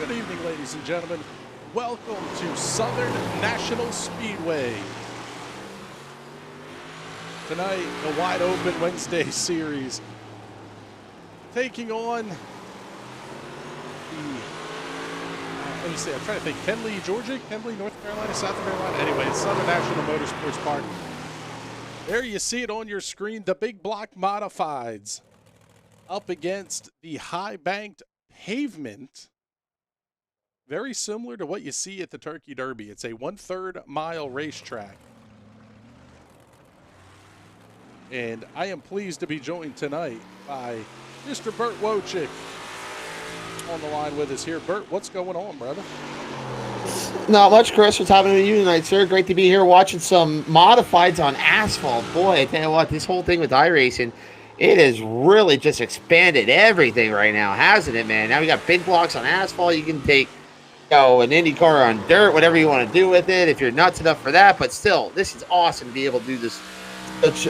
Good evening, ladies and gentlemen. Welcome to Southern National Speedway. Tonight, the wide open Wednesday series. Taking on the, let me see, I'm trying to think, Kenley, Georgia? Kenley, North Carolina, South Carolina? Anyway, it's Southern National Motorsports Park. There you see it on your screen, the big block modifieds up against the high-banked Pavement. Very similar to what you see at the Turkey Derby. It's a 1/3 mile racetrack. And I am pleased to be joined tonight by Mr. Bert Wojcik on the line with us here. Bert, what's going on, brother? Not much, Chris. What's happening to you tonight, sir? Great to be here watching some modifieds on asphalt. Boy, I tell you what, this whole thing with iRacing, it has really just expanded everything right now, hasn't it, man? Now we got big blocks on asphalt. You can take an Indy car on dirt, whatever you want to do with it, if you're nuts enough for that. But still, this is awesome to be able to do this such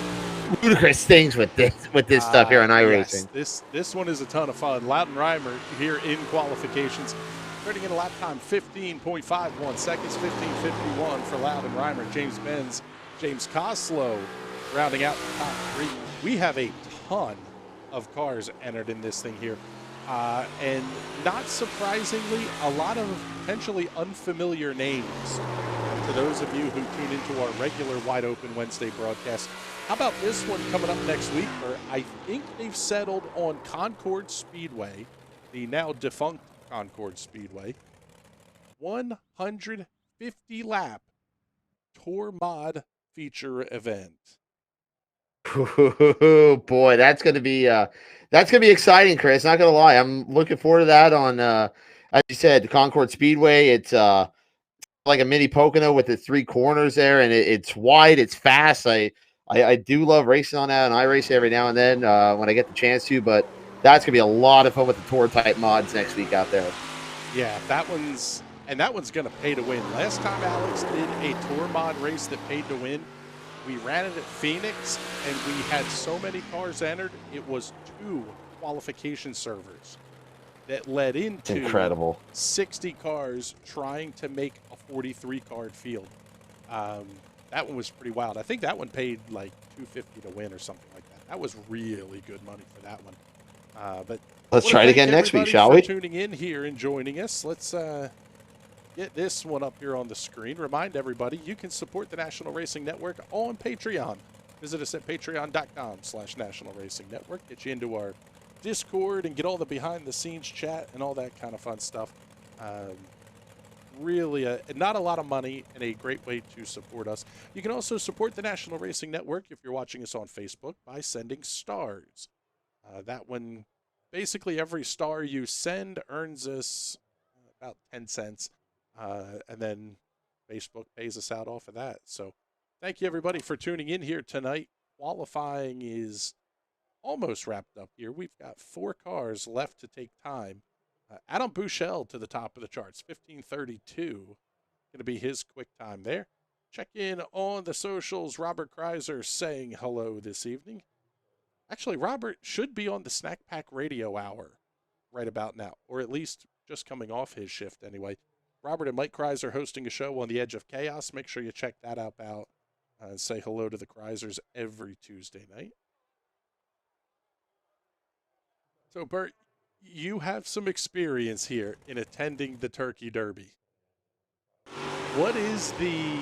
ludicrous things with this stuff here on iRacing. Yes, this one is a ton of fun. Loudon Reimer here in qualifications, turning in a lap time 15.51 seconds, 15:51 for Loudon Reimer. James Benz, James Coslow rounding out the top three. We have a ton of cars entered in this thing here. And not surprisingly, a lot of potentially unfamiliar names to those of you who tune into our regular Wide Open Wednesday broadcast. How about this one coming up next week? I think they've settled on Concord Speedway, the now defunct Concord Speedway. 150-lap Tour Mod feature event. Oh boy, that's gonna be exciting, Chris. Not gonna lie, I'm looking forward to that on as you said, the Concord Speedway. It's like a mini Pocono with the three corners there, and it's wide, it's fast. I do love racing on that, and I race every now and then when I get the chance to. But that's gonna be a lot of fun with the tour type mods next week out there. Yeah, that one's gonna pay to win. Last time Alex did a tour mod race that paid to win, we ran it at Phoenix, and we had so many cars entered, it was 2 qualification servers that led into incredible 60 cars trying to make a 43-card field. That one was pretty wild. I think that one paid like $250 to win or something like that. That was really good money for that one. But let's try it again next week, shall we? Tuning in here and joining us. Let's get this one up here on the screen. Remind everybody, you can support the National Racing Network on Patreon. Visit us at patreon.com/National Racing Network. Get you into our Discord and get all the behind-the-scenes chat and all that kind of fun stuff. Really, not a lot of money and a great way to support us. You can also support the National Racing Network if you're watching us on Facebook by sending stars. That one, basically every star you send earns us about 10 cents. And then Facebook pays us out off of that. So thank you, everybody, for tuning in here tonight. Qualifying is almost wrapped up here. We've got 4 cars left to take time. Adam Bouchel to the top of the charts, 15:32. Going to be his quick time there. Check in on the socials. Robert Kreiser saying hello this evening. Actually, Robert should be on the Snack Pack Radio Hour right about now, or at least just coming off his shift anyway. Robert and Mike Kreiser hosting a show on the Edge of Chaos. Make sure you check that out and say hello to the Kreisers every Tuesday night. So, Bert, you have some experience here in attending the Turkey Derby. What is the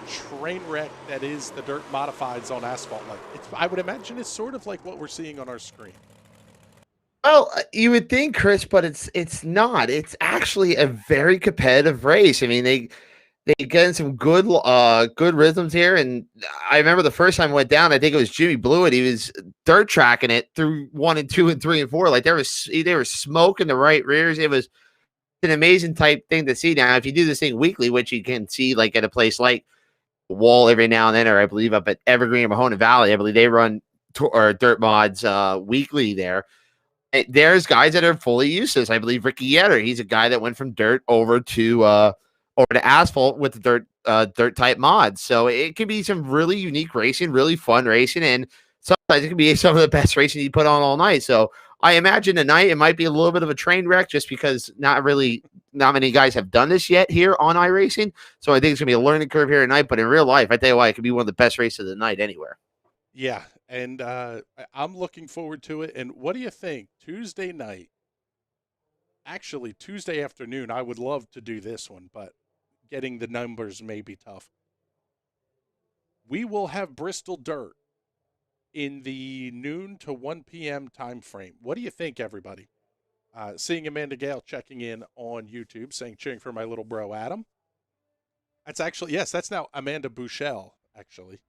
train wreck that is the dirt modifieds on asphalt like? I would imagine it's sort of like what we're seeing on our screen. Well, you would think, Chris, but it's not. It's actually a very competitive race. I mean, they get in some good rhythms here. And I remember the first time I went down, I think it was Jimmy Blewett. He was dirt tracking it through 1 and 2 and 3 and 4. Like they were smoking the right rears. It was an amazing type thing to see. Now, if you do this thing weekly, which you can see like at a place like Wall every now and then, or I believe up at Evergreen or Mahona Valley, I believe they run dirt mods weekly there. There's guys that are fully used to this. I believe Ricky Yetter, he's a guy that went from dirt over to asphalt with the dirt type mods. So it can be some really unique racing, really fun racing, and sometimes it can be some of the best racing you put on all night. So I imagine tonight it might be a little bit of a train wreck just because not not many guys have done this yet here on iRacing. So I think it's going to be a learning curve here tonight. But in real life, I tell you what, it could be one of the best races of the night anywhere. Yeah, and I'm looking forward to it. And what do you think? Tuesday night, actually Tuesday afternoon, I would love to do this one, but getting the numbers may be tough. We will have Bristol Dirt in the noon to 1 p.m. time frame. What do you think, everybody? Seeing Amanda Gale checking in on YouTube, saying, cheering for my little bro, Adam. That's actually, yes, that's now Amanda Bouchel, actually.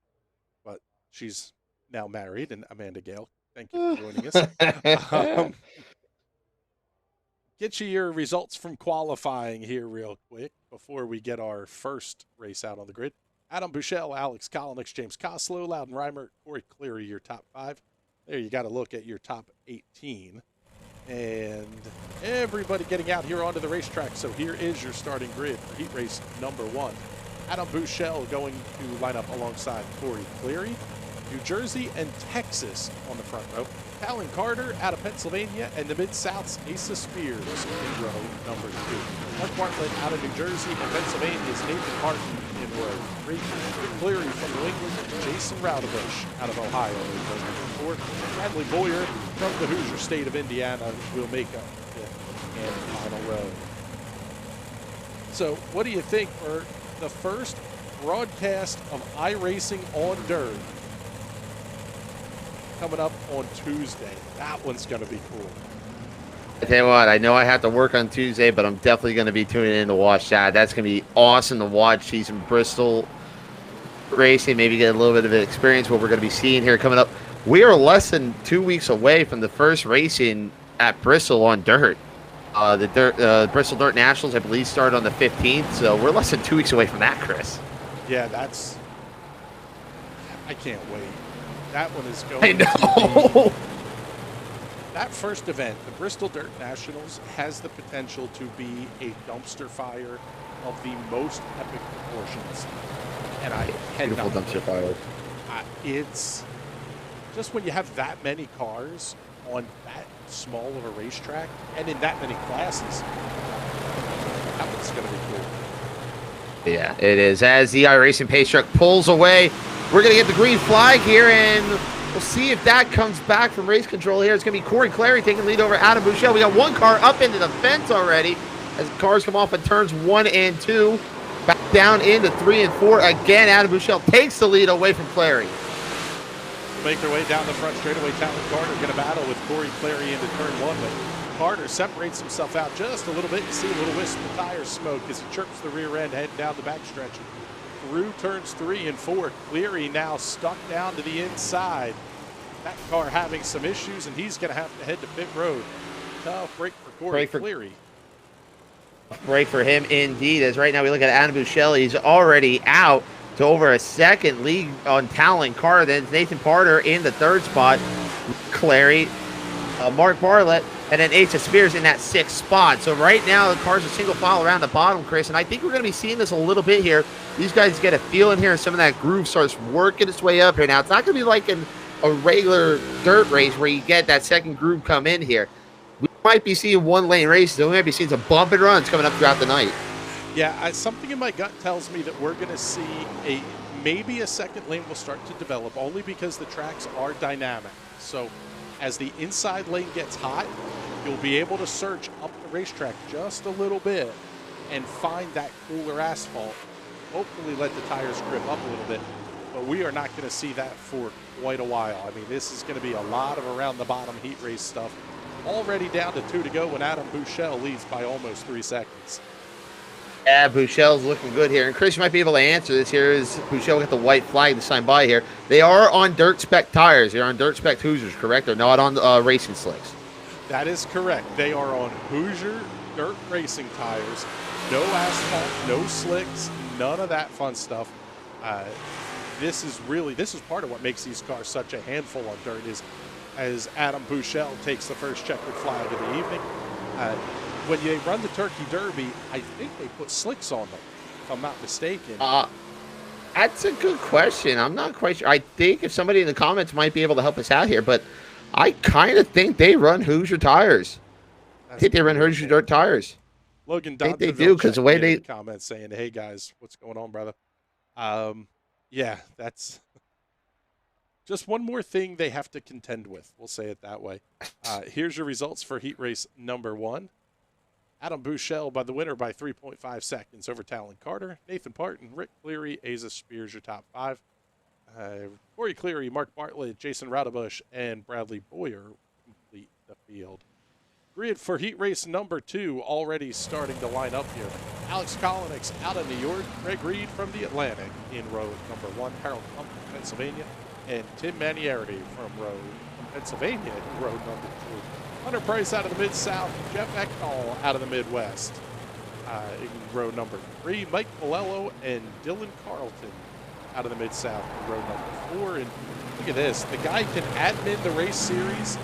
But she's now married, and Amanda Gale, thank you for joining us. Get you your results from qualifying here real quick before we get our first race out on the grid. Adam Bouchel, Alex Kolinick, James Coslow, Loudon Reimer, Corey Cleary, your top 5. There you got to look at your top 18. And everybody getting out here onto the racetrack. So here is your starting grid for heat race number 1. Adam Bouchel going to line up alongside Corey Cleary. New Jersey and Texas on the front row. Talon Carter out of Pennsylvania, and the Mid-South's Asa Spears in row number 2. Mark Bartlett out of New Jersey and Pennsylvania's Nathan Martin in row 3. Cleary from New England, Jason Raudebush out of Ohio in row number 4. Bradley Boyer from the Hoosier state of Indiana will make up the 5th and final row. So what do you think for the first broadcast of iRacing on dirt coming up on Tuesday? That one's going to be cool. I tell you what, I know I have to work on Tuesday, but I'm definitely going to be tuning in to watch that. That's going to be awesome to watch. See some Bristol racing, maybe get a little bit of an experience what we're going to be seeing here coming up. We are less than 2 weeks away from the first racing at Bristol on dirt. The Bristol Dirt Nationals, I believe, start on the 15th, so we're less than 2 weeks away from that, Chris. Yeah, I can't wait. That one is going I know. That first event, the Bristol Dirt Nationals, has the potential to be a dumpster fire of the most epic proportions. And I cannot. Beautiful dumpster fire. It's just when you have that many cars on that small of a racetrack and in that many classes, that one's going to be cool. Yeah, it is. As the iRacing pace truck pulls away, we're going to get the green flag here, and we'll see if that comes back from race control here. It's going to be Corey Clary taking the lead over Adam Bouchel. We got one car up into the fence already as cars come off at turns 1 and 2. Back down into 3 and 4. Again, Adam Bouchel takes the lead away from Clary. Make their way down the front straightaway. Talon Carter going to battle with Corey Clary into turn 1, but Carter separates himself out just a little bit. You see a little wisp of tire smoke as he chirps the rear end heading down the backstretch. Through turns 3 and 4, Cleary now stuck down to the inside. That car having some issues, and he's going to have to head to pit road. Tough break for Corey Cleary. Break for him indeed, as right now we look at Adam Bouchel. He's already out to over a second lead on Talon Carter. Then Nathan Parter in the 3rd spot. Clary, Mark Bartlett, and then Asa Spears in that 6th spot. So right now the cars are single file around the bottom, Chris, and I think we're going to be seeing this a little bit here. These guys get a feel in here, and some of that groove starts working its way up here. Now, it's not going to be like a regular dirt race where you get that second groove come in here. We might be seeing one-lane races. We might be seeing some bump and runs coming up throughout the night. Yeah, something in my gut tells me that we're going to see maybe a second lane will start to develop, only because the tracks are dynamic. So as the inside lane gets hot, you'll be able to surge up the racetrack just a little bit and find that cooler asphalt. Hopefully let the tires grip up a little bit, but we are not going to see that for quite a while. I mean, this is going to be a lot of around the bottom heat race stuff. Already down to 2 to go when Adam Bouchel leads by almost 3 seconds. Yeah, Bouchel's looking good here. And Chris, you might be able to answer this here. Is Bouchel got the white flag to sign by here? They are on dirt spec tires. They're on dirt spec Hoosiers, correct? They're not on racing slicks. That is correct. They are on Hoosier dirt racing tires. No asphalt, no slicks, none of that fun stuff. This is part of what makes these cars such a handful on dirt, is as Adam Bouchel takes the first checkered flag of the evening. When they run the Turkey Derby, I think they put slicks on them, if I'm not mistaken. That's a good question. I'm not quite sure. I think if somebody in the comments might be able to help us out here, but I kind of think they run Hoosier tires. I think they run Hoosier dirt tires. Logan I think Dontonville they do, because the way checking in they the comments saying, "Hey guys, what's going on, brother?" Yeah, that's just one more thing they have to contend with. We'll say it that way. Here's your results for heat race number 1. Adam Bouchel by the winner by 3.5 seconds over Talon Carter. Nathan Parton, Rick Cleary, Asa Spears, your top 5. Corey Cleary, Mark Bartlett, Jason Raudebush, and Bradley Boyer complete the field. Grid for heat race number 2 already starting to line up here. Alex Kolonix out of New York, Greg Reed from the Atlantic in row number 1, Harold Plump from Pennsylvania, and Tim Manieri from Pennsylvania in row number 2. Hunter Price out of the Mid-South, Jeff Ekdahl out of the Midwest in row number 3, Mike Polello and Dylan Carlton out of the Mid-South in row number 4. And look at this, the guy can admin the race series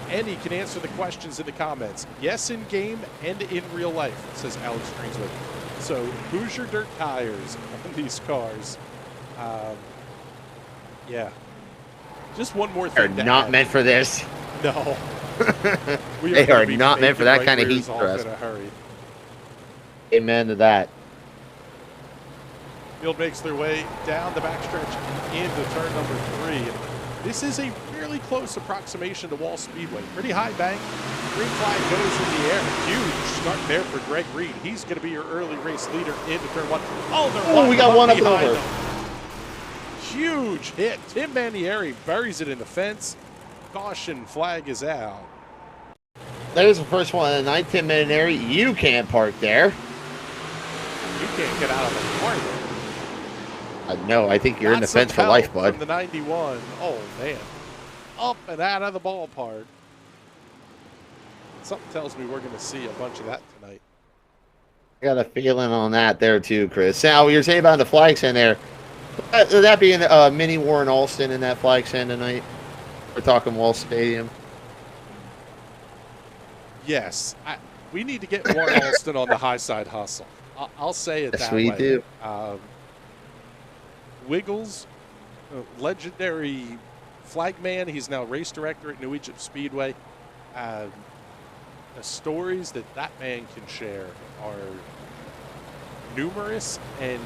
and he can answer the questions in the comments. Yes, in game and in real life, says Alex Greenswood. So, Hoosier Dirt tires on these cars. Yeah. Just one more thing. are not meant for this. No. They are not meant for that kind of heat stress. In a hurry. Amen to that. Field makes their way down the backstretch into turn number 3. This is a fairly close approximation to Wall Speedway. Pretty high bank. Green flag goes in the air. Huge start there for Greg Reed. He's going to be your early race leader into turn 1. Oh, we got one up and over. Huge hit. Tim Manieri buries it in the fence. Caution flag is out. There's the first one of the night. Tim Manieri, you can't park there. You can't get out of the car there. No, I think you're in the fence for life, bud. From the 91. Oh, man. Up and out of the ballpark. Something tells me we're going to see a bunch of that tonight. I got a feeling on that there, too, Chris. Now, you're saying about the flag stand there. That being mini Warren Alston in that flag stand tonight. We're talking Wall Stadium. Yes. We need to get Warren Alston on the high side hustle. I'll say it that way. Yes, we do. Wiggles, legendary flagman. He's now race director at New Egypt Speedway. The stories that man can share are numerous and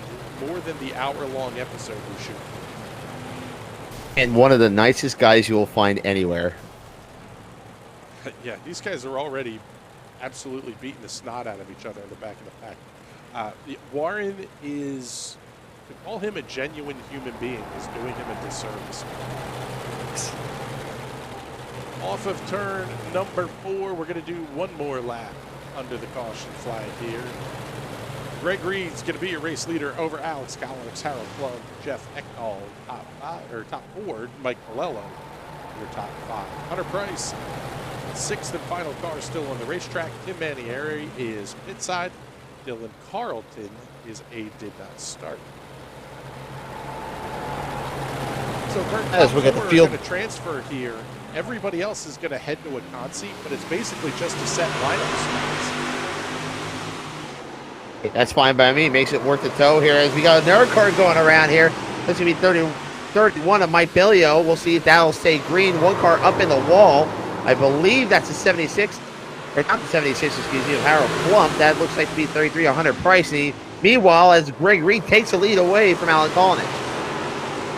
more than the hour-long episode we shoot. And one of the nicest guys you will find anywhere. Yeah, these guys are already absolutely beating the snot out of each other in the back of the pack. Warren is... To call him a genuine human being is doing him a disservice. Off of turn number 4, we're going to do one more lap under the caution flag here. Greg Reed's going to be your race leader over Alex Collins, Harold Plum, Jeff Ekdahl, top 4, Mike Polello, your top 5. Hunter Price, 6th and final car still on the racetrack. Tim Manieri is pit side. Dylan Carlton is a did not start. So as we get the field going to transfer here. Everybody else is going to head to a conceit, but it's basically just to set lineup spots. That's fine by me. Makes it worth the tow here as we got another car going around here. That's going to be 31 of Mike Bellio. We'll see if that'll stay green. One car up in the wall. I believe that's a 76, or not the 76, excuse me, of Harold Plump. That looks like to be 33, 100 Price. Meanwhile, as Greg Reed takes the lead away from Alan Collins.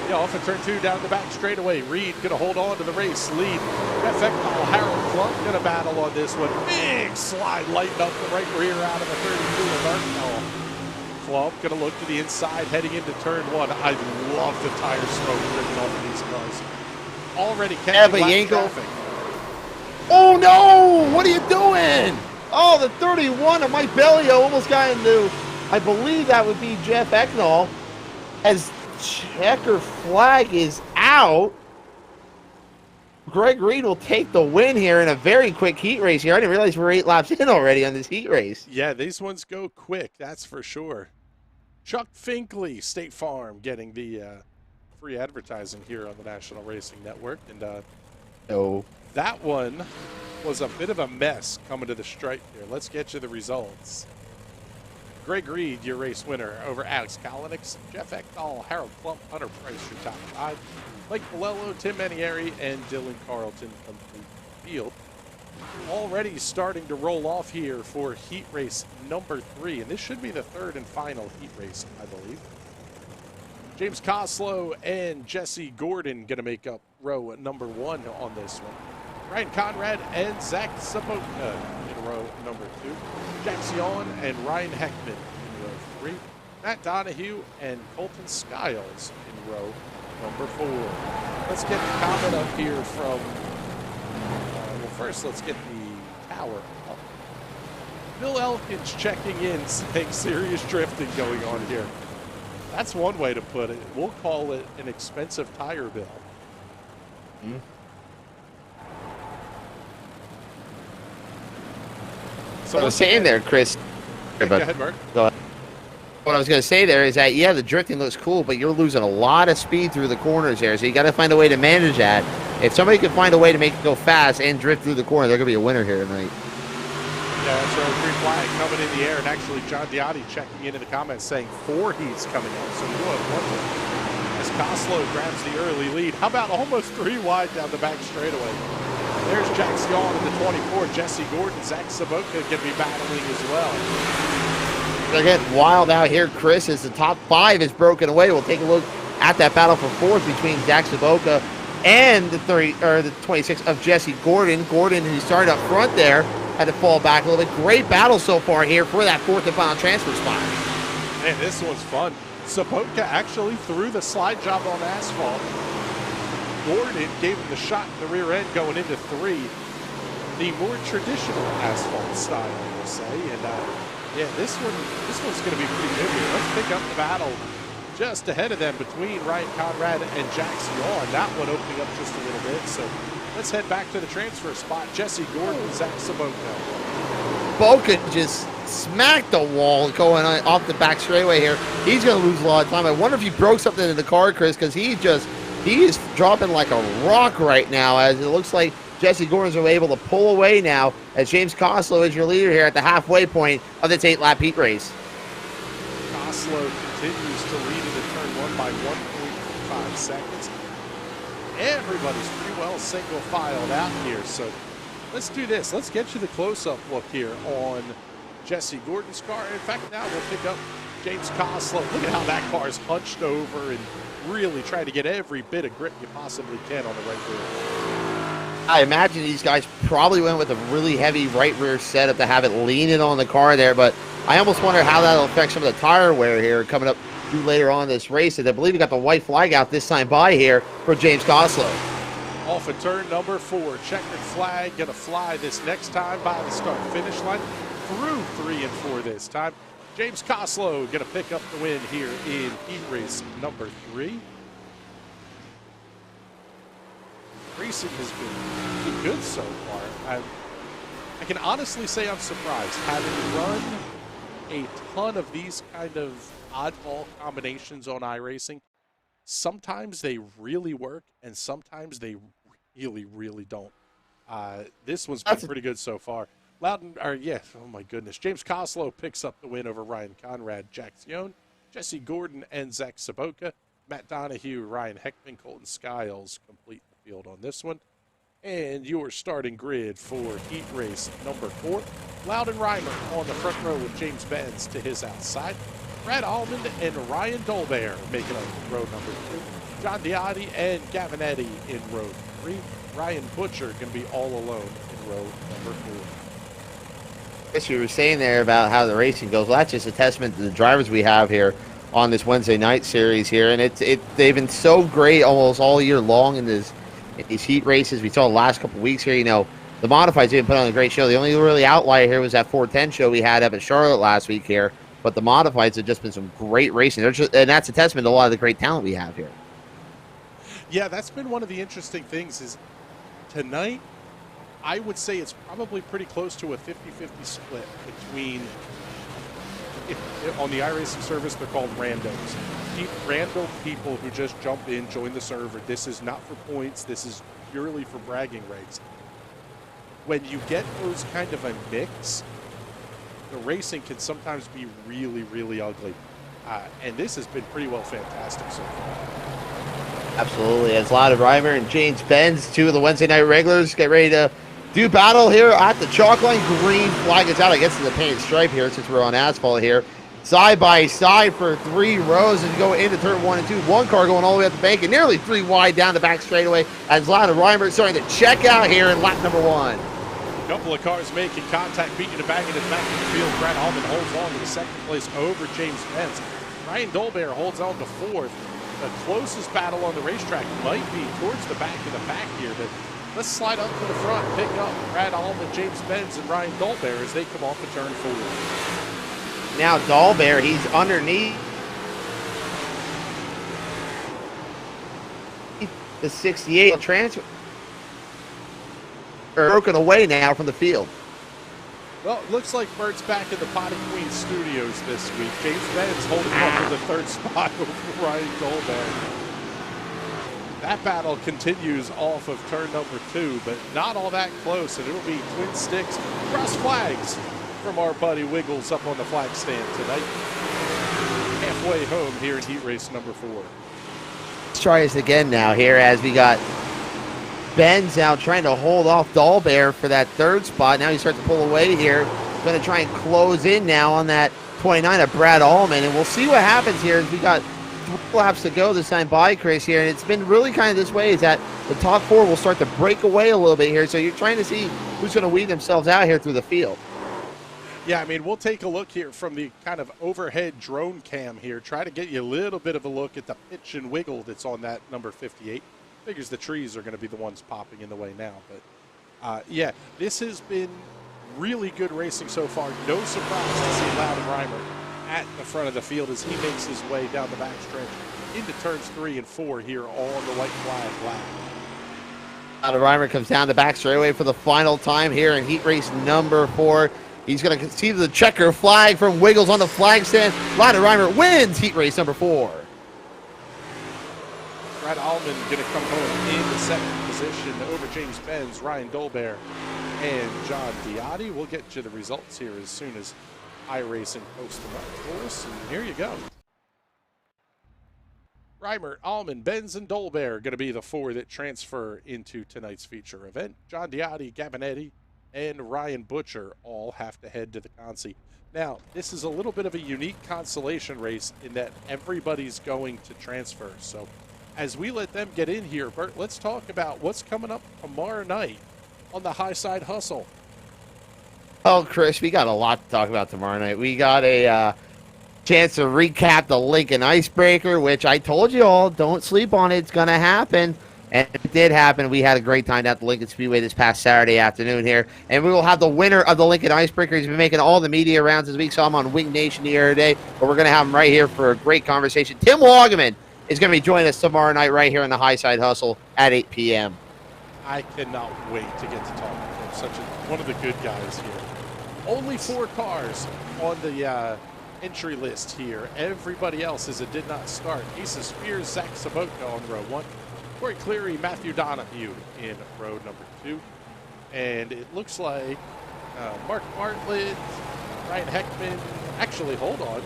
Yeah, off of turn 2 down the back straightaway. Reed going to hold on to the race lead. Jeff Ekdahl, Harold Plump going to battle on this one. Big slide lighting up the right rear out of the 32 of Ekdahl. Plump going to look to the inside heading into turn 1. I love the tire smoke dripping off of these cars. Already catching lap traffic. Oh no! What are you doing? Oh, the 31 of Mike Bellio almost got into, I believe that would be Jeff Ekdahl, as checker flag is out. Greg Reed will take the win here in a very quick heat race here. I didn't realize we're 8 laps in already on this heat race. Yeah, these ones go quick, that's for sure. Chuck Finkley, State Farm, getting the free advertising here on the National Racing Network. And that one was a bit of a mess coming to the stripe here. Let's get you the results. Greg Reed, your race winner over Alex Collins, Jeff Ekdahl, Harold Plump, Hunter Price, your top 5. Mike Polello, Tim Manieri, and Dylan Carlton complete the field. already starting to roll off here for heat race number 3, and this should be the third and final heat race, I believe. James Coslow and Jesse Gordon going to make up row number 1 on this one. Ryan Conrad and Zach Sabotka in row number 2. Jack Sion and Ryan Heckman in row 3. Matt Donahue and Colton Skiles in row number 4. Let's get the comment up here from, well, first let's get the tower up. Bill Elkins checking in, saying serious drifting going on here. That's one way to put it. We'll call it an expensive tire bill. Mm-hmm. So what I was saying there, Chris. Go ahead, Mark. Go ahead. What I was going to say there is that, yeah, the drifting looks cool, but you're losing a lot of speed through the corners there, so you got to find a way to manage that. If somebody can find a way to make it go fast and drift through the corner, they're going to be a winner here tonight. Yeah, so green flag coming in the air, and actually John Diotti checking in the comments saying 4 heats coming up, so we'll have 1 win. As Coslow grabs the early lead. How about almost 3 wide down the back straightaway? There's Jack Sion in the 24. Jesse Gordon, Zach Sabotka going to be battling as well. They're getting wild out here, Chris, as the top 5 is broken away. We'll take a look at that battle for 4th between Zach Sabotka and the 26 of Jesse Gordon. Gordon, who started up front there, had to fall back a little bit. Great battle so far here for that 4th and final transfer spot. Man, this one's fun. Sabotka actually threw the slide job on asphalt. Gordon gave him the shot in the rear end going into 3. The more traditional asphalt style, we'll say. And yeah, this one's going to be pretty good here. Let's pick up the battle just ahead of them between Ryan Conrad and Jack Sion. That one opening up just a little bit. So let's head back to the transfer spot. Jesse Gordon, Zach Sabotka. Boca just smacked the wall going off the back straightaway here. He's going to lose a lot of time. I wonder if he broke something in the car, Chris, because he is dropping like a rock right now, as it looks like Jesse Gordon's able to pull away now, as James Coslow is your leader here at the halfway point of this 8-lap heat race. Coslow continues to lead into turn 1 by 1.5 seconds. Everybody's pretty well single filed out here, so let's do this. Let's get you the close-up look here on Jesse Gordon's car. In fact, now we'll pick up James Coslow. Look at how that car is hunched over and really trying to get every bit of grip you possibly can on the right rear. I imagine these guys probably went with a really heavy right rear setup to have it leaning on the car there, but I almost wonder how that'll affect some of the tire wear here coming up through later on in this race. And I believe we got the white flag out this time by here for James Coslow. Off of turn number 4, checkered flag gonna fly this next time by the start finish line through 3 and 4 this time. James Coslow gonna pick up the win here in heat race number 3. Racing has been pretty good so far. I can honestly say I'm surprised. Having run a ton of these kind of oddball combinations on iRacing, sometimes they really work and sometimes they really don't. This one's been pretty good so far. Oh my goodness. James Coslow picks up the win over Ryan Conrad, Jack Sion, Jesse Gordon, and Zach Sabotka. Matt Donahue, Ryan Heckman, Colton Skiles complete the field on this one. And your starting grid for heat race number 4. Loudon Reimer on the front row with James Benz to his outside. Brad Almond and Ryan Dolbear making up row number 2. John Diotti and Gavin Eddy in row 3. Ryan Butcher going to be all alone in row number 4. Yes, you were saying there about how the racing goes. Well, that's just a testament to the drivers we have here on this Wednesday night series here, and they've been so great almost all year long in these heat races. We saw the last couple of weeks here. You know, the modifieds didn't put on a great show. The only really outlier here was that 410 show we had up at Charlotte last week here. But the modifieds have just been some great racing, and that's a testament to a lot of the great talent we have here. Yeah, that's been one of the interesting things is tonight, I would say it's probably pretty close to a 50-50 split between, on the iRacing service, they're called randos. Random people who just jump in, join the server. This is not for points. This is purely for bragging rights. When you get those kind of a mix, the racing can sometimes be really ugly. And this has been pretty well fantastic so far. Absolutely. As Loudon Reimer and James Benz, 2 of the Wednesday night regulars, get ready to Do battle here at the chalk line. Green flag is out. I guess it's a painted stripe here since we're on asphalt here. Side by side for 3 rows as you go into turn 1 and 2. One car going all the way up the bank and nearly 3 wide down the back straightaway as Lana Reimer starting to check out here in lap number 1. A couple of cars making contact, beating it back in the back of the field. Brad Allman holds on to the second place over James Pence. Ryan Dolbear holds on to 4th. The closest battle on the racetrack might be towards the back of the pack here, but let's slide up to the front, pick up Brad Allman, James Benz, and Ryan Dolbear as they come off of turn 4. Now Dolbear, he's underneath the 68 transfer. Broken away now from the field. Well, it looks like Bert's back in the Potty Queen studios this week. James Benz holding on to the 3rd spot over Ryan Dolbear. That battle continues off of turn number 2, but not all that close, and it'll be twin sticks, cross flags from our buddy Wiggles up on the flag stand tonight. Halfway home here in heat race number 4. Let's try this again now here as we got Benz now trying to hold off Dolbear for that 3rd spot. Now he starts to pull away here. Going to try and close in now on that 29 of Brad Allman, and we'll see what happens here as we got 3 laps to go this time by Chris here, and it's been really kind of this way is that the top 4 will start to break away a little bit here, so you're trying to see who's going to weed themselves out here through the field. Yeah, I mean, we'll take a look here from the kind of overhead drone cam here, try to get you a little bit of a look at the pitch and wiggle that's on that number 58. Figures the trees are going to be the ones popping in the way now, but yeah, this has been really good racing so far. No surprise to see Loudon Reimer at the front of the field as he makes his way down the backstretch into turns 3 and 4 here on the white flag lap. Loudon Reimer comes down the back straightaway for the final time here in heat race number 4. He's going to see the checker flag from Wiggles on the flag stand. Loudon Reimer wins heat race number 4. Brad Allman going to come home in the 2nd position over James Benz, Ryan Dolbear, and John Diotti. We'll get you the results here as soon as iRacing posts them up for us. And here you go. Reimer, Allman, Benz, and Dolbear going to be the 4 that transfer into tonight's feature event. John Diotti, Gabinetti, and Ryan Butcher all have to head to the Consi. Now, this is a little bit of a unique consolation race in that everybody's going to transfer. So as we let them get in here, Bert, let's talk about what's coming up tomorrow night on the High Side Hustle. Oh, Chris, we got a lot to talk about tomorrow night. We got a chance to recap the Lincoln Icebreaker, which I told you all, don't sleep on it. It's going to happen. And it did happen. We had a great time at the Lincoln Speedway this past Saturday afternoon here. And we will have the winner of the Lincoln Icebreaker. He's been making all the media rounds this week, so I'm on Wing Nation the other day. But we're going to have him right here for a great conversation. Tim Woggeman is going to be joining us tomorrow night right here on the High Side Hustle at 8 p.m. I cannot wait to get to talk with him. One of the good guys here. Only 4 cars on the entry list here. Everybody else is a did not start. Asa Spears, Zach Sabotka on row 1. Corey Cleary, Matthew Donahue in row number 2. And it looks like Mark Bartlett, Ryan Heckman. Actually, hold on.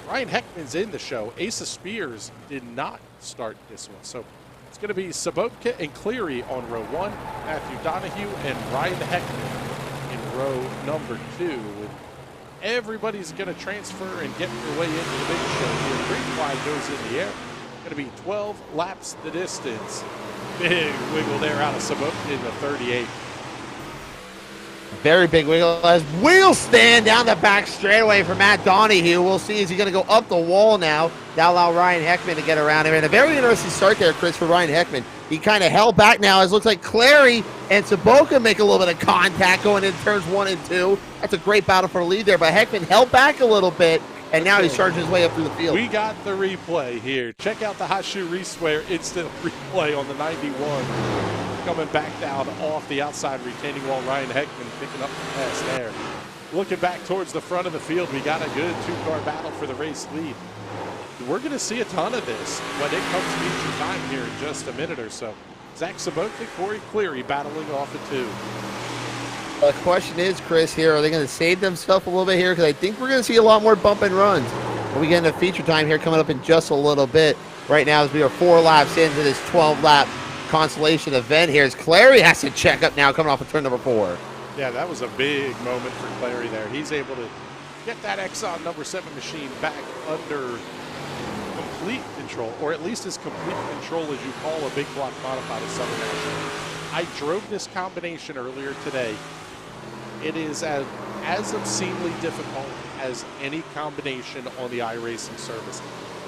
Ryan Heckman's in the show. Asa Spears did not start this one. So it's going to be Sabotka and Cleary on row 1, Matthew Donahue and Ryan Heckman in row number 2. And everybody's going to transfer and get their way into the big show here. The green flag goes in the air. Going to be 12 laps the distance. Big wiggle there out of Sabotka in the 38. Very big wiggle as wheel stand down the back straightaway for Matt Donahue. We'll see, is he going to go up the wall now? That'll allow Ryan Heckman to get around him. And a very interesting start there, Chris, for Ryan Heckman. He kind of held back now as it looks like Clary and Sabotka make a little bit of contact going into turns 1 and 2. That's a great battle for the lead there, but Heckman held back a little bit. And now he's charging his way up through the field. We got the replay here. Check out the Hot Shoe Raceway instant replay on the 91. Coming back down off the outside retaining wall. Ryan Heckman picking up the pass there. Looking back towards the front of the field, we got a good 2-car battle for the race lead. We're going to see a ton of this when it comes to feature time here in just a minute or so. Zach Sabotka, Corey Cleary battling off at 2. The question is, Chris, here, are they going to save themselves a little bit here? Because I think we're going to see a lot more bump and runs. When we get into feature time here coming up in just a little bit. Right now, as we are 4 laps into this 12-lap consolation event here as Clary has to check up now coming off of turn number 4. Yeah, that was a big moment for Clary there. He's able to get that Exxon number 7 machine back under complete control, or at least as complete control as you call a big block modified at Southern National. I drove this combination earlier today. It is as obscenely difficult as any combination on the iRacing service.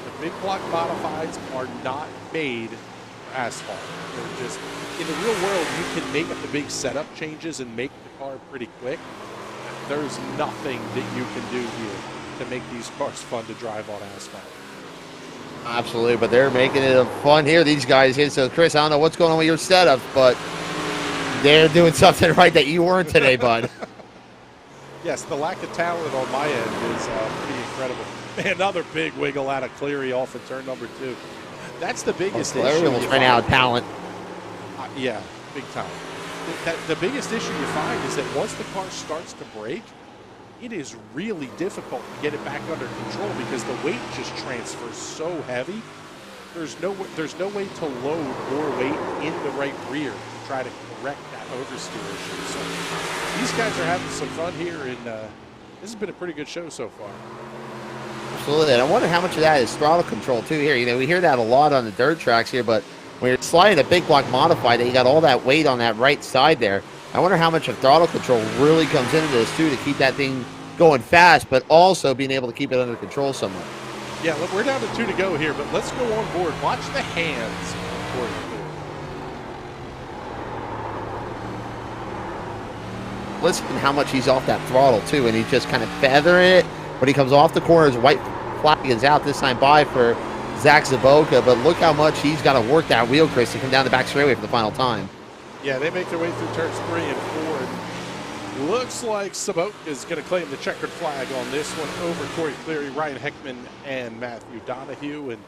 The big block modifieds are not made for asphalt. They're just, in the real world, you can make the big setup changes and make the car pretty quick. There's nothing that you can do here to make these cars fun to drive on asphalt. Absolutely, but they're making it fun here, these guys here. So, Chris, I don't know what's going on with your setup, but they're doing something right that you weren't today, bud. Yes, the lack of talent on my end is pretty incredible. Another big wiggle out of Cleary off of turn number 2. That's the biggest issue. Cleary almost ran out of talent. Yeah, big time. The biggest issue you find is that once the car starts to brake, it is really difficult to get it back under control because the weight just transfers so heavy. There's no way to load more weight in the right rear to try to correct that oversteer issue. So these guys are having some fun here, and this has been a pretty good show so far. Absolutely, and I wonder how much of that is throttle control too here. You know, we hear that a lot on the dirt tracks here, but when you're sliding a big block modified, you got all that weight on that right side there. I wonder how much of throttle control really comes into this too to keep that thing going fast, but also being able to keep it under control somewhat. Yeah, look, we're down to 2 to go here, but let's go on board. Watch the hands for it. Listen how much he's off that throttle too, and he's just kind of feathering it. When he comes off the corner, his white flag is out this time by for Zach Zaboka, but look how much he's got to work that wheel, Chris, to come down the back straightaway for the final time. Yeah, they make their way through turns 3 and 4. And looks like Zaboka is going to claim the checkered flag on this one over Corey Cleary, Ryan Heckman, and Matthew Donahue. And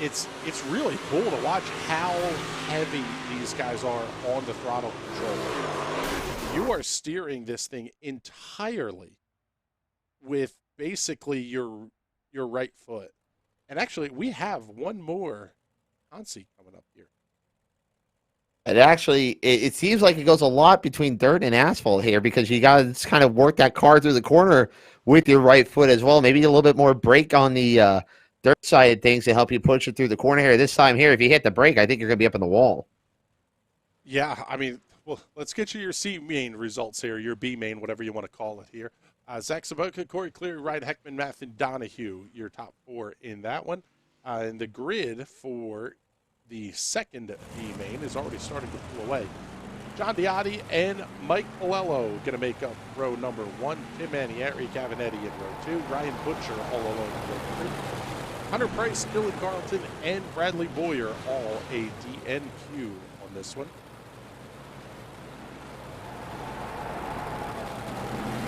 it's really cool to watch how heavy these guys are on the throttle control. You are steering this thing entirely with basically your right foot. And actually, we have one more Hansi coming up here. And actually, it seems like it goes a lot between dirt and asphalt here because you got to kind of work that car through the corner with your right foot as well. Maybe a little bit more brake on the dirt side of things to help you push it through the corner here. This time here, if you hit the brake, I think you're going to be up on the wall. Yeah, I mean, well, let's get you your C main results here, your B main, whatever you want to call it here. Zach Zaboka, Corey Cleary, Ryan Heckman, Matthew Donahue, your top 4 in that one. And the grid for the second B main is already starting to pull away. John Diotti and Mike Polello going to make up row number 1. Tim Manieri, Cavanetti in row 2. Ryan Butcher all alone in row 3. Hunter Price, Dylan Carlton, and Bradley Boyer all a DNQ on this one.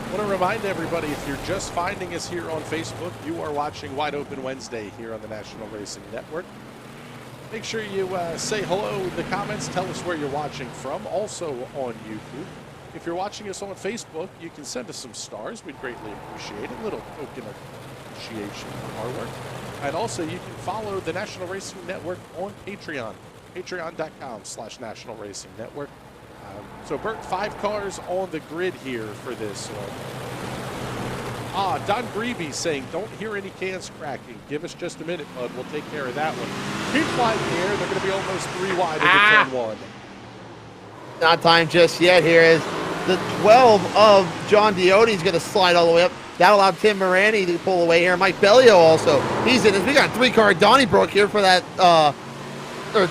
I want to remind everybody, if you're just finding us here on Facebook, you are watching Wide Open Wednesday here on the National Racing Network. Make sure you say hello in the comments. Tell us where you're watching from. Also on YouTube. If you're watching us on Facebook, you can send us some stars. We'd greatly appreciate it. A little token of appreciation for our work. And also, you can follow the National Racing Network on Patreon. Patreon.com/National Racing Network. So, Bert, 5 cars on the grid here for this one. Don Grebe saying, don't hear any cans cracking. Give us just a minute, bud. We'll take care of that one. Keep flying here. They're going to be almost 3 wide into turn 1. Not time just yet here as the 12 of John Diotti is going to slide all the way up. That'll allow Tim Morani to pull away here. Mike Bellio also. He's in this. We got a 3-car Donnybrook here for that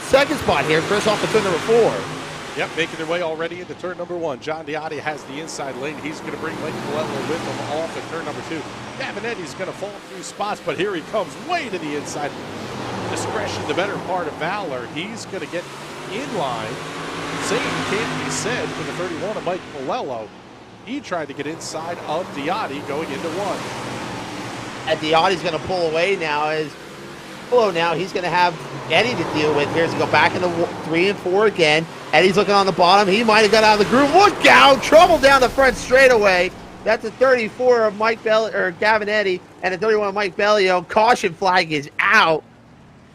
second spot here. Chris off of turn number 4. Yep, making their way already into turn number 1. John Diotti has the inside lane. He's going to bring Mike Polello with him off at turn number 2. Gavinetti's going to fall a few spots, but here he comes way to the inside. Discretion, the better part of valor. He's going to get in line. Same can't be said for the 31 of Mike Polello. He tried to get inside of Diotti going into 1. And Diotti's going to pull away now as now he's going to have Eddie to deal with here. So go back into 3 and 4 again. Eddie's looking on the bottom. He might have got out of the groove. Look out! Trouble down the front straightaway. That's a 34 of Gavinetti and a 31 of Mike Bellio. Caution flag is out.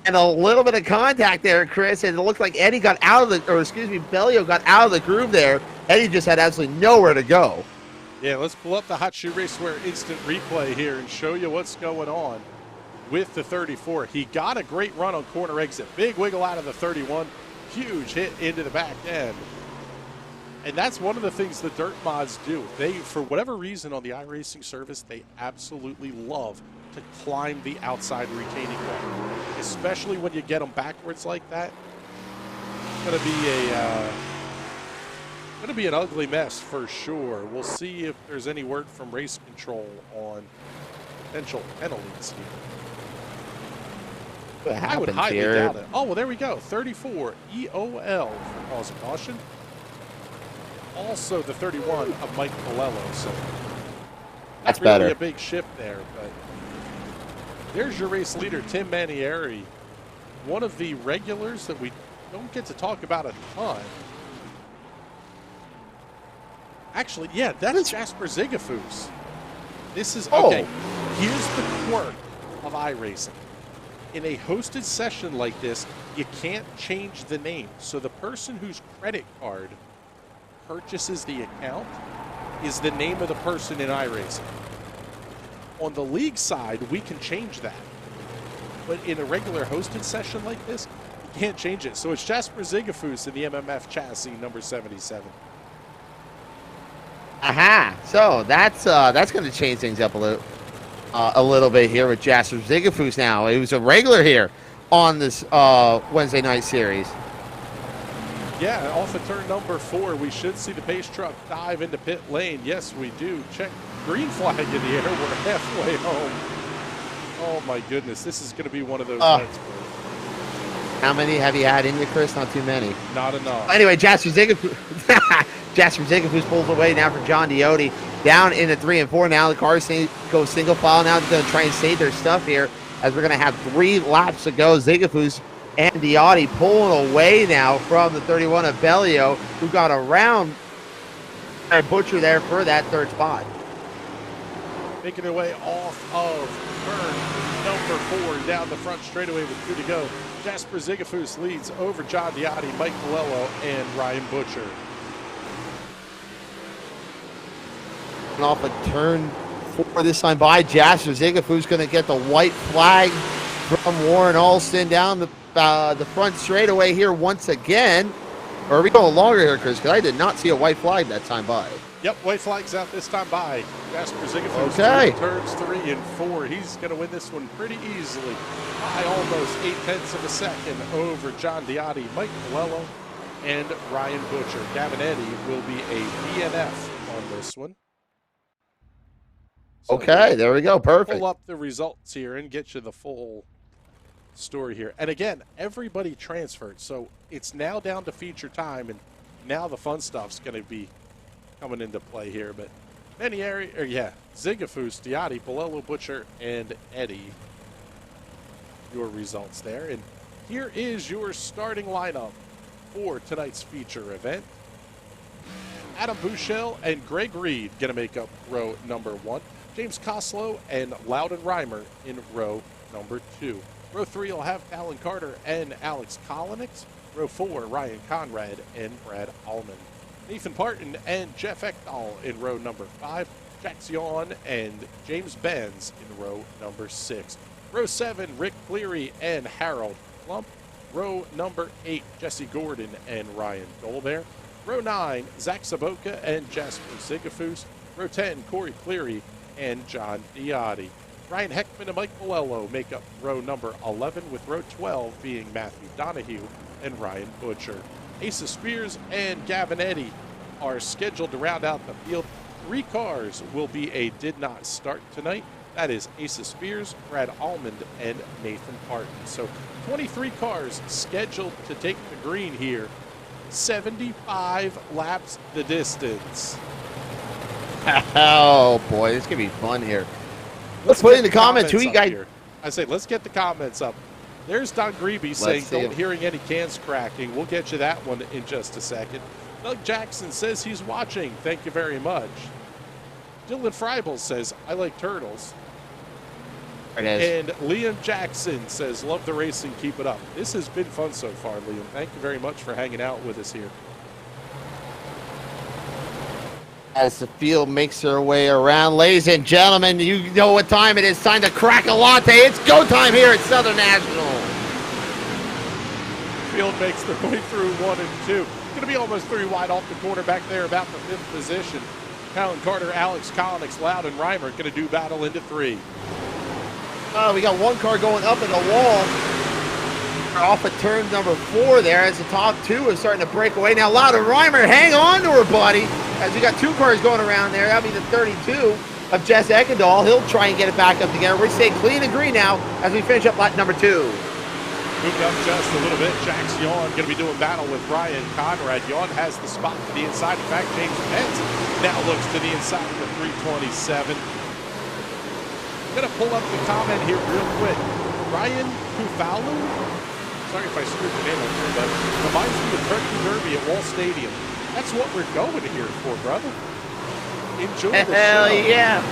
And a little bit of contact there, Chris, and it looked like Eddie got out of the, or excuse me, Bellio got out of the groove there. Eddie just had absolutely nowhere to go. Yeah, let's pull up the Hot Shoe Raceway instant replay here and show you what's going on with the 34. He got a great run on corner exit. Big wiggle out of the 31. Huge hit into the back end. And that's one of the things the dirt mods do. They, for whatever reason on the iRacing service, they absolutely love to climb the outside retaining wall, especially when you get them backwards like that. It's gonna be an ugly mess for sure. We'll see if there's any word from race control on potential penalties here. What I would happens highly here? doubt it. Oh, well, there we go. 34 EOL for cause of caution. Also the 31 of Mike Palello. So That's not really better. a big shift there, but there's your race leader, Tim Manieri. One of the regulars that we don't get to talk about a ton. Actually, yeah, that is Jasper Zigafus. This is, okay, here's the quirk of iRacing. In a hosted session like this, you can't change the name. So the person whose credit card purchases the account is the name of the person in iRacing. On the league side, we can change that. But in a regular hosted session like this, you can't change it. So it's Jasper Zigafus in the MMF chassis, number 77. Aha! So that's going to change things up a little bit here with Jasper Zigafus now. He was a regular here on this Wednesday night series. Yeah, off of turn number 4, we should see the pace truck dive into pit lane. Yes, we do. Check green flag in the air. We're halfway home. Oh my goodness, this is going to be one of those nights. How many have you had in you, Chris? Not too many. Not enough. Anyway, Jasper Zigafus pulls away now for John Diotti. Down into 3 and 4 now. The cars go single file now. They're going to try and save their stuff here as we're going to have 3 laps to go. Zigafus and Diotti pulling away now from the 31 of Bellio, who got around a Butcher there for that 3rd spot. Making their way off of turn number 4 down the front straightaway with 2 to go. Jasper Zigafus leads over John Diotti, Mike Palello, and Ryan Butcher. And off a turn 4 this time by Jasper Zigafus, going to get the white flag from Warren Alston down the front straightaway here once again. Or are we going longer here, Chris? Because I did not see a white flag that time by. Yep, white flag's out this time by Jasper Zigafus. Okay. Turns 3 and 4. He's going to win this one pretty easily by almost 0.8 of a second over John Diotti, Mike Palello, and Ryan Butcher. Gavin Eddy will be a DNF on this one. So Okay, there we go. Perfect. pull up the results here and get you the full story here. And again, everybody transferred, so it's now down to feature time, and now the fun stuff's going to be coming into play here. But Zigafus, Diotti, Palello, Butcher, and Eddy. Your results there. And here is your starting lineup for tonight's feature event. Adam Bushell and Greg Reed going to make up row number 1. James Koslow and Loudon Reimer in row number 2. Row 3 will have Alan Carter and Alex Kolonix. Row 4, Ryan Conrad and Brad Allman. Nathan Parton and Jeff Ekdahl in row number 5. Jack Zion and James Benz in row number 6. Row 7, Rick Cleary and Harold Plump. Row number 8, Jesse Gordon and Ryan Dolbear. Row 9, Zach Saboka and Jasper Zigafus. Row 10, Corey Cleary and John Diotti. Ryan Heckman and Mike Palello make up row number 11, with row 12 being Matthew Donahue and Ryan Butcher. Asa Spears and Gavin Eddy are scheduled to round out the field. 3 cars will be a did not start tonight. That is Asa Spears, Brad Almond, and Nathan Parton. So 23 cars scheduled to take the green here. 75 laps the distance. Oh boy, this is gonna be fun here. Let's put in the comments who you guys. Here. I say let's get the comments up. There's Don Grebe saying don't hearing any cans cracking. We'll get you that one in just a second. Doug Jackson says he's watching. Thank you very much. Dylan Freibel says I like turtles. It is. And Liam Jackson says, love the racing, keep it up. This has been fun so far, Liam. Thank you very much for hanging out with us here. As the field makes their way around, ladies and gentlemen, you know what time it is. Time to crack a latte. It's go time here at Southern National. Field makes their way through 1 and 2. Going to be almost 3 wide off the corner back there, about the 5th position. Alan Carter, Alex Collins, Loud, and Reimer going to do battle into 3. We got one car going up in the wall. Off of turn number 4 there as the top 2 is starting to break away. Now Loud and Reimer, hang on to her, buddy. As we got 2 cars going around there. That'll be the 32 of Jess Eckendall. He'll try and get it back up together. We stay clean and green now as we finish up lap number 2. Moved up just a little bit. Jax Yawn going to be doing battle with Ryan Conrad. Yawn has the spot to the inside. In fact, James Pence now looks to the inside of the 327. I'm going to pull up the comment here real quick. Ryan Kufalu, sorry if I screwed the name up here, but reminds me of Turkey Derby at Wall Stadium. That's what we're going here for, brother. Enjoy the Hell show. yeah.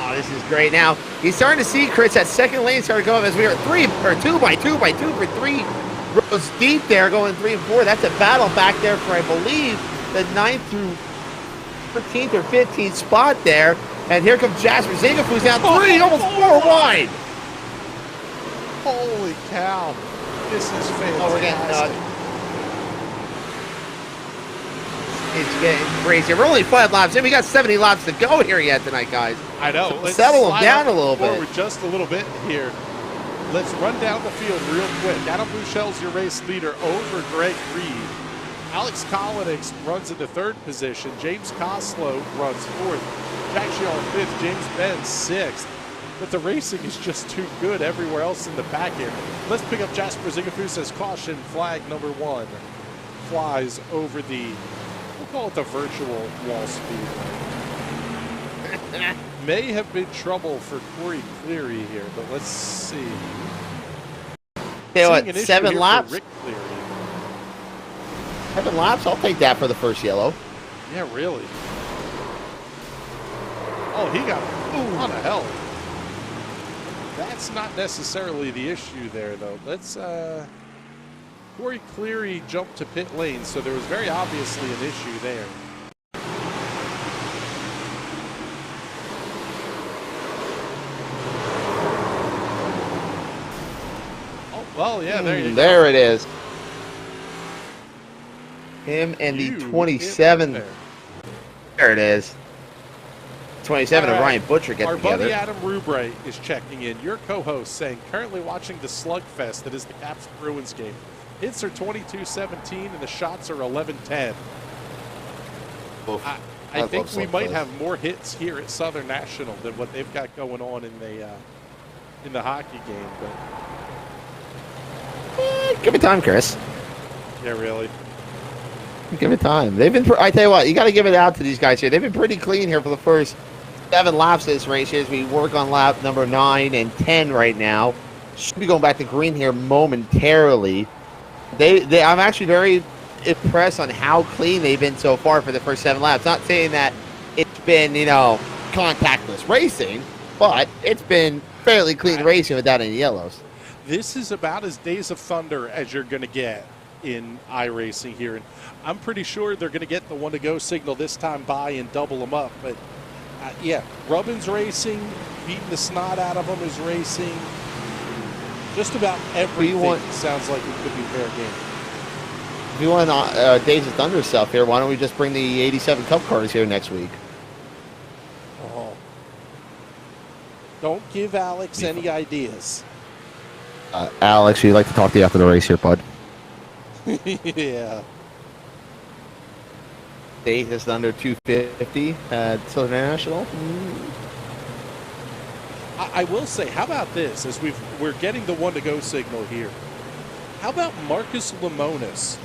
Oh, this is great. Now, he's starting to see, Chris, that second lane started going as we are 2 by 2 for 3 rows deep there, going 3 and 4. That's a battle back there for, I believe, the 9th through 13th or 15th spot there. And here comes Jasper Zinga, who's down 3, almost 4 wide. Holy cow. This is fantastic. Oh, we're getting it's getting crazy. We're only 5 laps in. We got 70 laps to go here yet tonight, guys. I know. Let's settle them down a little bit. Just a little bit here. Let's run down the field real quick. Adam Bouchel's your race leader over Greg Reed. Alex Collins runs into 3rd position. James Coslow runs 4th. Jack Sheol 5th. James Benz 6th. But the racing is just too good everywhere else in the back here. Let's pick up Jasper Zingafus as caution flag number 1 flies over the, we'll call it the virtual wall speed. May have been trouble for Corey Cleary here, but let's see. Hey, what, 7 laps? Rick Cleary. 7 laps? I'll take that for the first yellow. Yeah, really. Oh, he got a ton of help. That's not necessarily the issue there, though. Let's, Corey Cleary jumped to pit lane, so there was very obviously an issue there. Oh, well, yeah, there you go. There it is. Him and the 27. There it is. 27 right. and Ryan Butcher get Our together. buddy Adam Rubre is checking in. Your co-host saying, currently watching the slugfest that is the Caps Bruins game. Hits are 22-17 and the shots are 11-10. I think we might have more hits here at Southern National than what they've got going on in the hockey game. But give it time, Chris. Yeah, really. Give it time. They've been. I tell you what, you got to give it out to these guys here. They've been pretty clean here for the first 7 laps of this race here as we work on lap number 9 and 10 right now. Should be going back to green here momentarily. I'm actually very impressed on how clean they've been so far for the first 7 laps. Not saying that it's been, contactless racing, but it's been fairly clean racing without any yellows. This is about as Days of Thunder as you're going to get in iRacing here. And I'm pretty sure they're going to get the 1-to-go signal this time by and double them up. But, yeah, Rubbin's racing, beating the snot out of them is racing. Just about everything sounds like it could be fair game. If you want Days of Thunder stuff here, why don't we just bring the 87 Cup cars here next week? Oh. Don't give Alex any ideas. Alex, we'd like to talk to you after the race here, bud. Yeah. Days is under 250 at Southern National. I will say, how about this? As we're getting the 1-to-go signal here. How about Marcus Lemonis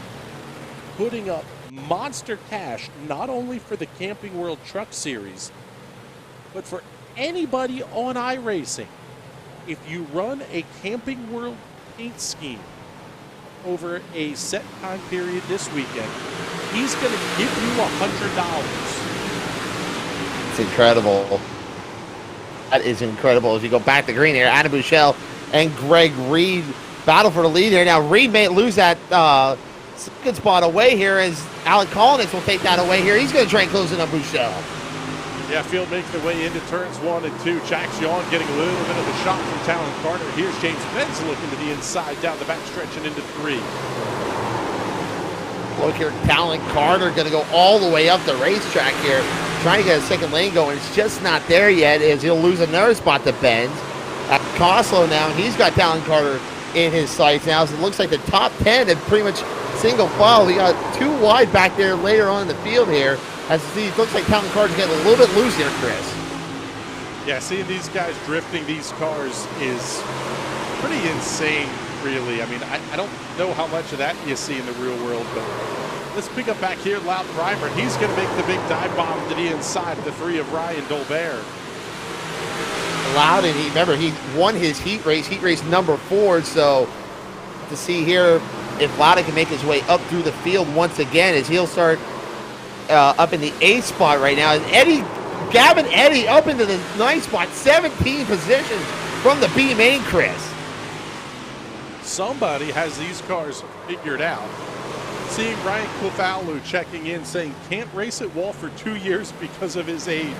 putting up monster cash, not only for the Camping World Truck Series, but for anybody on iRacing. If you run a Camping World paint scheme over a set time period this weekend, he's going to give you $100. It's incredible. That is incredible. As you go back to green here, Adam Bouchel and Greg Reed battle for the lead here. Now, Reed may lose that second spot away here as Alan Collins will take that away here. He's going to try and close in on Bouchel. Yeah, field making their way into turns 1 and 2. Jax Yawn getting a little bit of a shot from Talon Carter. Here's James Benz looking to the inside, down the backstretch and into 3. Look here, Talon Carter going to go all the way up the racetrack here, trying to get a second lane going. It's just not there yet, as he'll lose another spot to Benz. Coslow now, and he's got Talon Carter in his sights now. So it looks like the top 10 have pretty much single file. We got 2 wide back there later on in the field here. As you see, it looks like Talon Carter's getting a little bit loose here, Chris. Yeah, seeing these guys drifting these cars is pretty insane, really. I mean, I don't know how much of that you see in the real world, but let's pick up back here, Loudon Reimer. He's going to make the big dive bomb to the inside of the 3 of Ryan Dolbear. Loudon, remember, he won his heat race number 4, so to see here if Loudon can make his way up through the field once again, as he'll start up in the 8th spot right now. And Gavin Eddy up into the 9th spot, 17 positions from the B main, Chris. Somebody has these cars figured out. Seeing Ryan Clifalu checking in saying can't race at Wall for 2 years because of his age.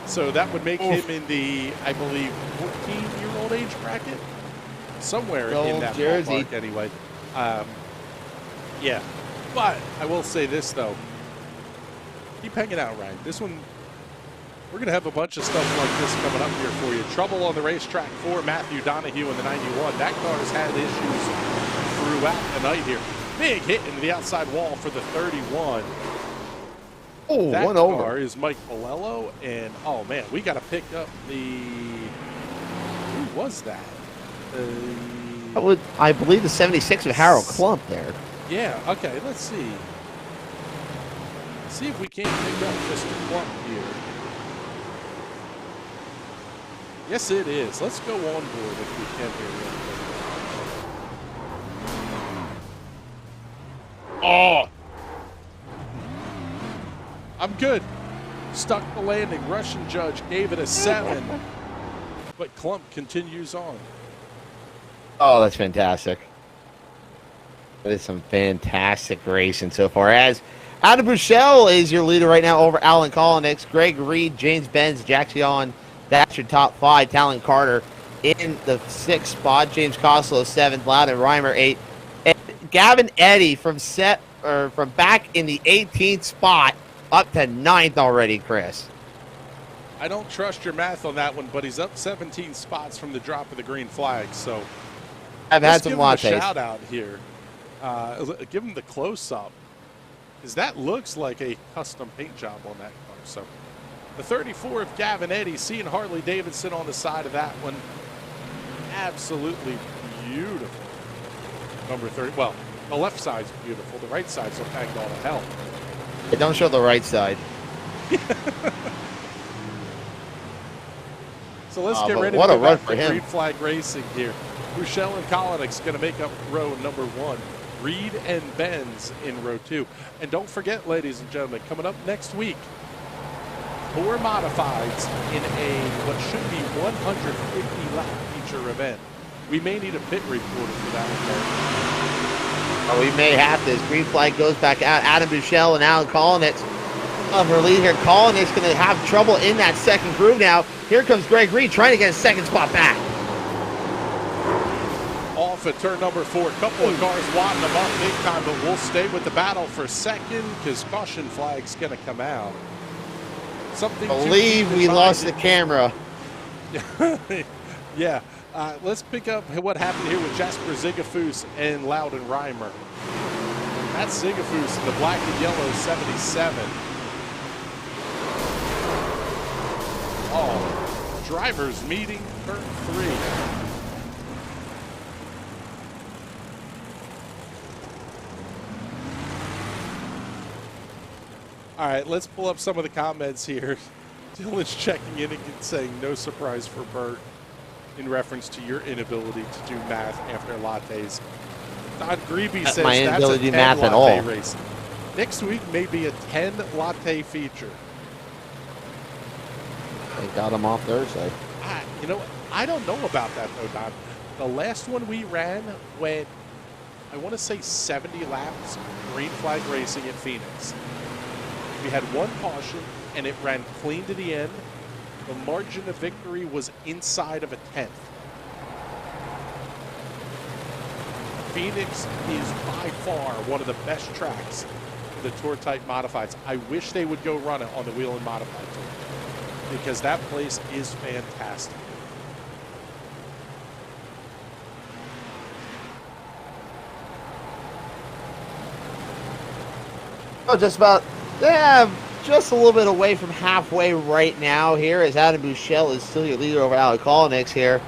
So that would make him in the, I believe, 14-year-old age bracket? Somewhere in that ballpark anyway. Yeah. But I will say this, though. Keep hanging out, Ryan. This one, we're going to have a bunch of stuff like this coming up here for you. Trouble on the racetrack for Matthew Donahue in the 91. That car has had issues throughout the night here. Big hit into the outside wall for the 31. Oh, that one car over. is Mike Bolello, and oh man, we got to pick up the. Who was that? I believe the 76 of Harold Klump there. Yeah. Okay. Let's see. See if we can't pick up Mr. Klump here. Yes, it is. Let's go on board if we can here real quick. Oh. I'm good. Stuck the landing. Russian judge gave it a 7. But Klump continues on. Oh, that's fantastic. That is some fantastic racing so far. As Adam Bouchel is your leader right now over Alan Collins, Greg Reed, James Benz, Jack Sion. That's your top 5. Talon Carter in the 6th spot. James Coslow 7th. Loudon Reimer 8th. And Gavin Eddy from back in the 18th spot up to 9th already, Chris. I don't trust your math on that one, but he's up 17 spots from the drop of the green flag. So I've had some lattes. Give him a shout out here. Give him the close up, because that looks like a custom paint job on that car. So the 34 of Gavin Eddy, seeing Harley Davidson on the side of that one. Absolutely beautiful. Number 30. Well, the left side's beautiful. The right side's a bag all to hell. Hey, don't show the right side. So let's get ready to go back to green flag racing here. Bouchel and Kolonix going to make up row number 1. Reed and Benz in row 2. And don't forget, ladies and gentlemen, coming up next week, 4 modifieds in a what should be 150 lap feature event. We may need a pit reporter for that one. Oh, we may have to. As green flag goes back out, Adam Bouchel and Alan Collins of her lead here. Collins going to have trouble in that second groove now. Here comes Greg Reed trying to get a second spot back. Off at turn number 4. A couple of cars wadding them up big time, but we'll stay with the battle for second because caution flag's going to come out. Something. I believe we lost the camera. Yeah. Let's pick up what happened here with Jasper Zigafus and Loudon Reimer. That's Zigafus in the black and yellow 77. Oh, drivers meeting turn 3. All right, let's pull up some of the comments here. Dylan's checking in and saying no surprise for Bert in reference to your inability to do math after lattes. Don Grebe says my that's inability a 10 to do math at latte all. race. Next week may be a 10 latte feature. They got him off Thursday. You know, I don't know about that, though, Don. The last one we ran went, I want to say 70 laps, green flag racing at Phoenix. We had one caution, and it ran clean to the end. The margin of victory was inside of a tenth. Phoenix is by far one of the best tracks for the Tour Type Modifieds. I wish they would go run it on the Wheel and Modified Tour, because that place is fantastic. Oh, just about, just a little bit away from halfway right now here, as Adam Buechele is still your leader over Alec Kolnick here.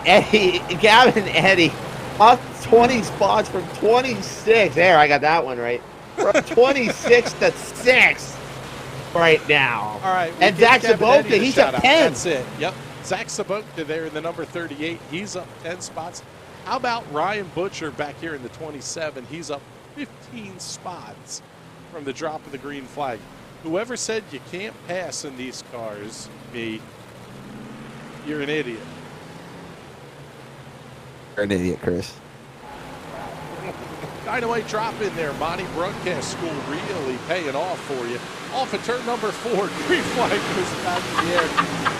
And Gavin Eddy up 20 spots from 26. There, I got that one right. From 26 to 6 right now. All right. And Zach Sabotka, he's up 10. That's it. Yep. Zach Sabotka there in the number 38. He's up 10 spots. How about Ryan Butcher back here in the 27? He's up 15 spots from the drop of the green flag. Whoever said you can't pass in these cars, you're an idiot. You're an idiot, Chris. Dynamite drop in there. Monty Broadcast School really paying off for you. Off at turn number 4. Green flag goes back to the end.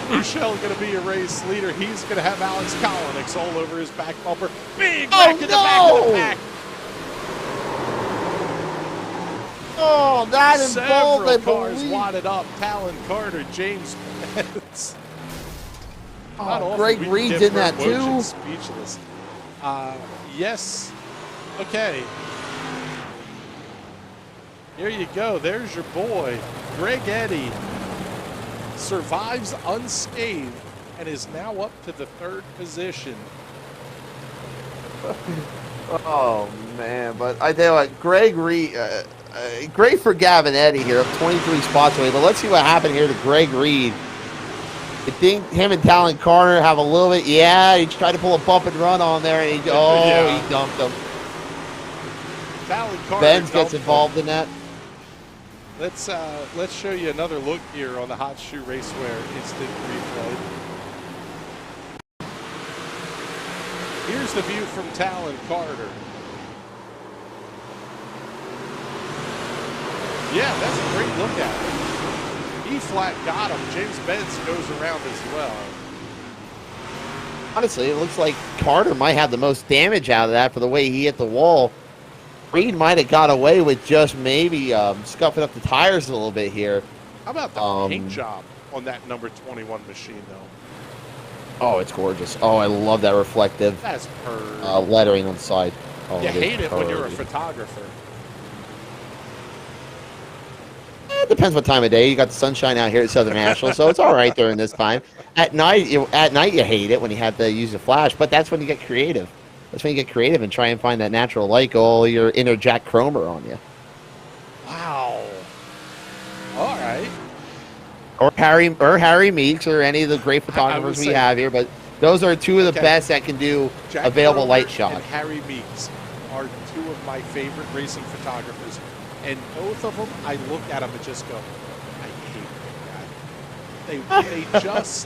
Buechele going to be a race leader. He's going to have Alex Kolnick all over his back bumper. Big wreck in the back of the pack. Oh, that involved several cars wadded up. Talon Carter, James Pence. Oh, Greg Reed's in that too. Speechless. Yes. Okay. Here you go. There's your boy. Greg Eddy survives unscathed and is now up to the 3rd position. Oh, man. But I tell you what, Greg Reed, great for Gavin Eddy here, up 23 spots away. But let's see what happened here to Greg Reed. I think him and Talon Carter have a little bit. Yeah, he tried to pull a bump and run on there, and he dumped him. Talon Carter Benz gets involved in that. Let's show you another look here on the Hot Shoe Racewear instant replay. Here's the view from Talon Carter. Yeah, that's a great look at it. E-flat got him. James Benz goes around as well. Honestly, it looks like Carter might have the most damage out of that for the way he hit the wall. Reed might have got away with just maybe scuffing up the tires a little bit here. How about the paint job on that number 21 machine, though? Oh, it's gorgeous. Oh, I love that reflective lettering on the side. Oh, you hate it when you're a photographer. It depends what time of day. You got the sunshine out here at Southern National, so it's all right during this time. At night, you hate it when you have to use a flash, but that's when you get creative. That's when you get creative and try and find that natural light. Go all your inner Jack Cromer on you. Wow. All right. Or Harry Meeks or any of the great photographers we have here, but those are two of the best that can do Jack available Cromer light shot. And Harry Meeks are two of my favorite racing photographers. And both of them, I look at them and just go, I hate that guy.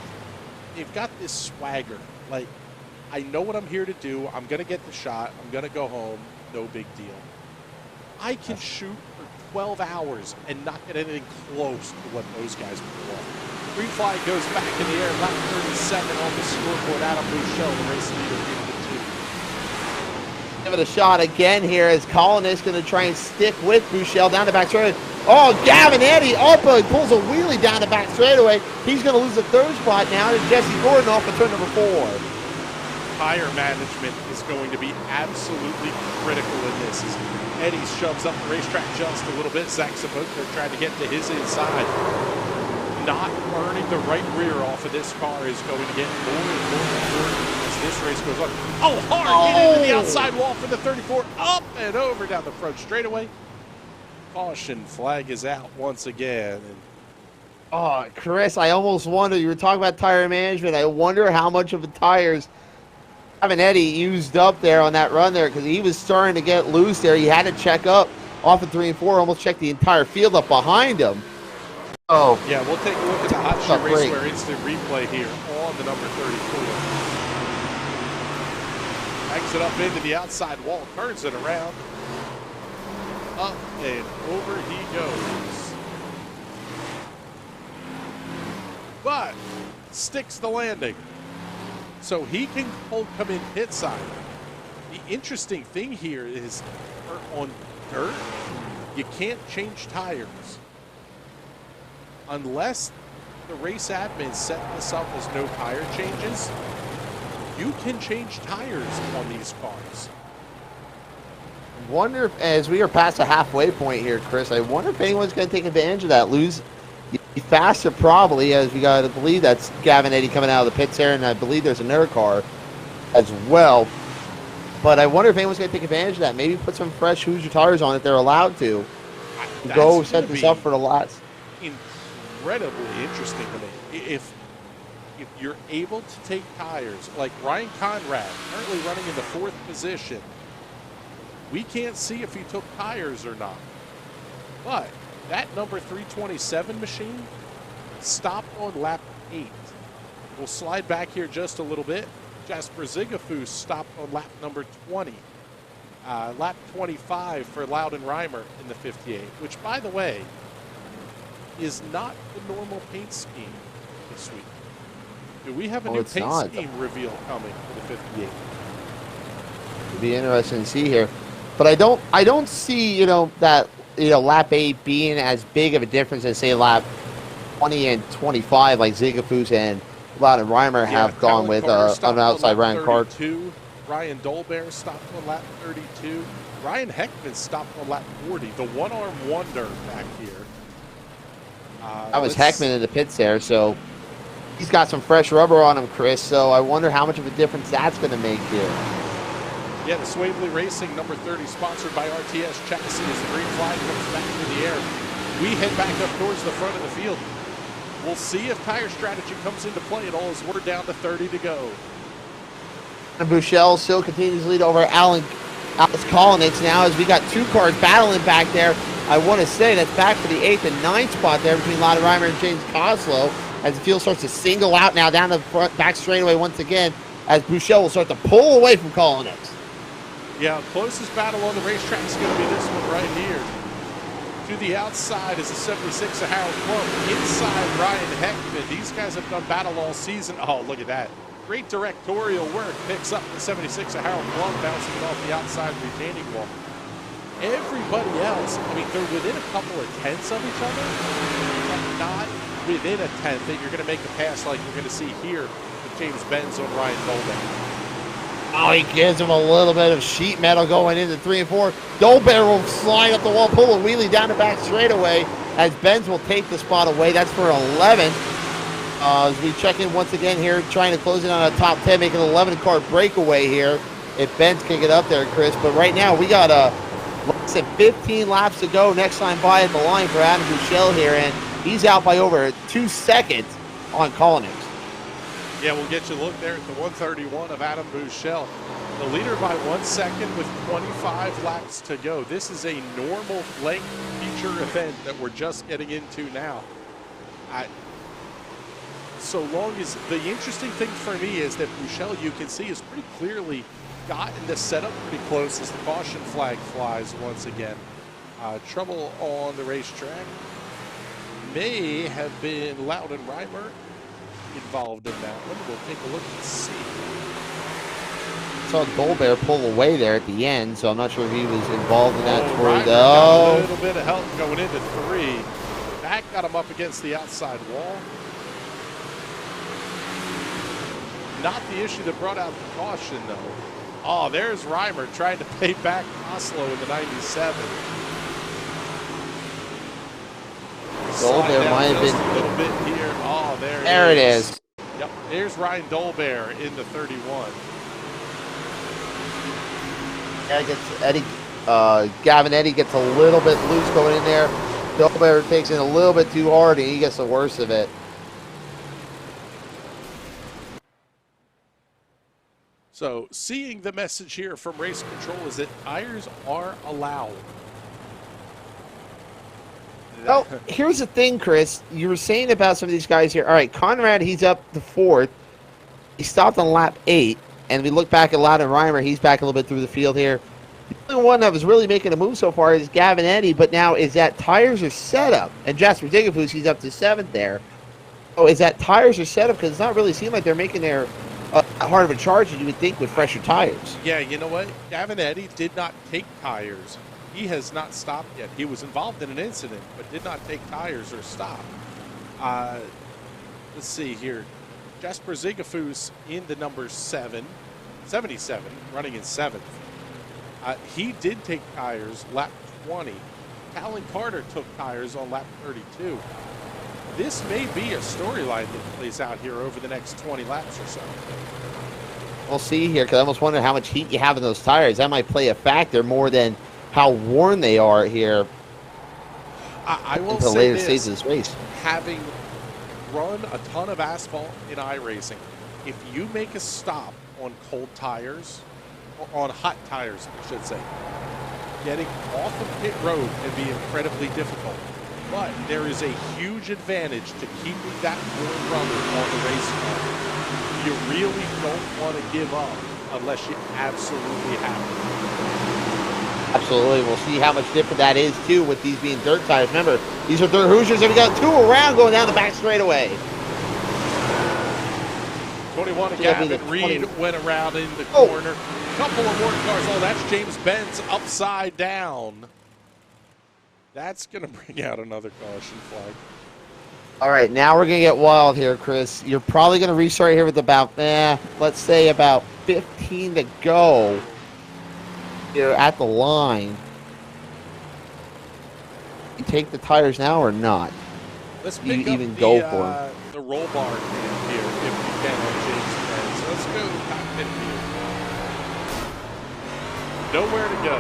They've got this swagger. Like, I know what I'm here to do. I'm going to get the shot. I'm going to go home. No big deal. I can shoot for 12 hours and not get anything close to what those guys pull off. Green flag goes back in the air. Lap 37 on the scoreboard. Adam Buechele, the race leader, into the 2. Give it a shot again here as Colin is going to try and stick with Buechele down the back straightaway. Oh, Gavin Eddy pulls a wheelie down the back straightaway. He's going to lose the 3rd spot now to Jesse Gordon off of turn number 4. Tire management is going to be absolutely critical in this. Eddy shoves up the racetrack just a little bit. Zach Sabotka trying to get to his inside. Not earning the right rear off of this car is going to get more and more important as this race goes on. Oh, hard hit into the outside wall for the 34. Up and over down the front straightaway. Caution flag is out once again. Oh, Chris, I almost wonder, you were talking about tire management. I wonder how much of the tires Gavin Eddy used up there on that run there, because he was starting to get loose there. He had to check up off of 3 and 4, almost check the entire field up behind him. Oh, Yeah, we'll take a look at the Hot Shoe tough break. Raceway instant replay here on the number 34. Backs it up into the outside wall, turns it around. Up and over he goes. But sticks the landing. So he can come in pit side. The interesting thing here is on dirt, you can't change tires unless the race admin set this up as no tire changes. You can change tires on these cars. Wonder if, as we are past the halfway point here, Chris, I wonder if anyone's going to take advantage of that. Lose faster, probably, as we got to believe that's Gavin Eddy coming out of the pits there, and I believe there's another car as well. But I wonder if anyone's going to take advantage of that. Maybe put some fresh Hoosier tires on if they're allowed to. Go set this up for the last. Incredibly interesting to me. If you're able to take tires, like Ryan Conrad, currently running in the 4th position, we can't see if he took tires or not. But that number 327 machine stopped on lap 8. We'll slide back here just a little bit. Jasper Zigafus stopped on lap number 20. Lap 25 for Loudon Reimer in the 58, which, by the way, is not the normal paint scheme this week. Do we have a new paint scheme reveal coming for the 58? It'll be interesting to see here. But I don't see, that, lap 8 being as big of a difference as, say, lap 20 and 25, like Zigafus and Loudon Reimer have gone with an outside Ryan Cart. Ryan Dolbear stopped on lap 32. Ryan Heckman stopped on lap 40. The one-arm wonder back here. That was Heckman in the pits there, so he's got some fresh rubber on him, Chris, so I wonder how much of a difference that's going to make here. Yeah, the Snydersville Racing number 30, sponsored by RTS Chassis, as the green flag comes back into the air. We head back up towards the front of the field. We'll see if tire strategy comes into play at all as we're down to 30 to go. And Bouchel still continues to lead over Alex Kolonitz now as we got 2 cars battling back there. I want to say that's back for the 8th and 9th spot there between Loudon Reimer and James Coslow as the field starts to single out now down the front back straightaway once again as Bouchel will start to pull away from Kolonitz. Yeah, closest battle on the racetrack is going to be this one right here. To the outside is the 76 of Harold Plumb. Inside Ryan Heckman. These guys have done battle all season. Oh, look at that. Great directorial work. Picks up the 76 of Harold Plumb, bouncing it off the outside retaining wall. Everybody else, I mean, they're within a couple of tenths of each other, but not within a tenth that you're going to make a pass like you're going to see here with James Benz on Ryan Dolbear. Oh, he gives him a little bit of sheet metal going into 3 and 4. Dolbear will slide up the wall, pull a wheelie down the back straightaway as Benz will take the spot away. That's for 11. As we check in once again here, trying to close in on a top 10, making an 11-car breakaway here. If Benz can get up there, Chris. But right now, we got less than 15 laps to go. Next time by at the line for Adam Bouchel here, and he's out by over 2 seconds on Kolonitz. Yeah, we'll get you a look there at the 131 of Adam Bouchel. The leader by 1 second with 25 laps to go. This is a normal length feature event that we're just getting into now. So long as the interesting thing for me is that Bouchel, you can see, has pretty clearly gotten the setup pretty close as the caution flag flies once again. Trouble on the racetrack may have been Loudon Reimer involved in that one. We'll take a look and see. Saw Dolbear pull away there at the end, so I'm not sure if he was involved in that. Reimer got a little bit of help going into 3. That got him up against the outside wall. Not the issue that brought out the caution, though. Oh, there's Reimer trying to pay back Oslo in the 97. Dolbear might have been a little bit here. Oh, there it is. Yep, there's Ryan Dolbear in the 31. Gavin Eddy gets a little bit loose going in there. Dolbear takes it a little bit too hard, and he gets the worst of it. So, seeing the message here from race control is that tires are allowed. Well, here's the thing, Chris. You were saying about some of these guys here. All right, Conrad, he's up to 4th. He stopped on lap 8, and we look back at Loudon Reimer. He's back a little bit through the field here. The only one that was really making a move so far is Gavin Eddy, but now is that tires or setup? And Jasper Digafus, he's up to 7th there. Oh, is that tires or setup? Because it's not really seem like they're making their hard of a charge as you would think with fresher tires. Yeah, you know what? Gavin Eddy did not take tires. He has not stopped yet. He was involved in an incident, but did not take tires or stop. Let's see here. Jasper Zigafus in the number 77, running in 7th. He did take tires lap 20. Talon Carter took tires on lap 32. This may be a storyline that plays out here over the next 20 laps or so. We'll see here, because I almost wonder how much heat you have in those tires. That might play a factor more than how worn they are here. I will until say later this, stages of this race. having run a ton of asphalt in iRacing, if you make a stop on cold tires, or on hot tires, I should say, getting off of pit road can be incredibly difficult. But there is a huge advantage to keeping that warm rubber on the race car. You really don't want to give up unless you absolutely have to. Absolutely. We'll see how much different that is, too, with these being dirt tires. Remember, these are dirt Hoosiers, and we got 2 around going down the back straightaway. 21 Gavin Reed went around in the corner. Couple of more cars. Oh, that's James Benz upside down. That's going to bring out another caution flag. All right, now we're going to get wild here, Chris. You're probably going to restart here with about, let's say about 15 to go. You're at the line. You take the tires now or not? Let's pick you up even go for them. the roll bar cam here if we can on James Benz. So let's go cockpit view. Nowhere to go.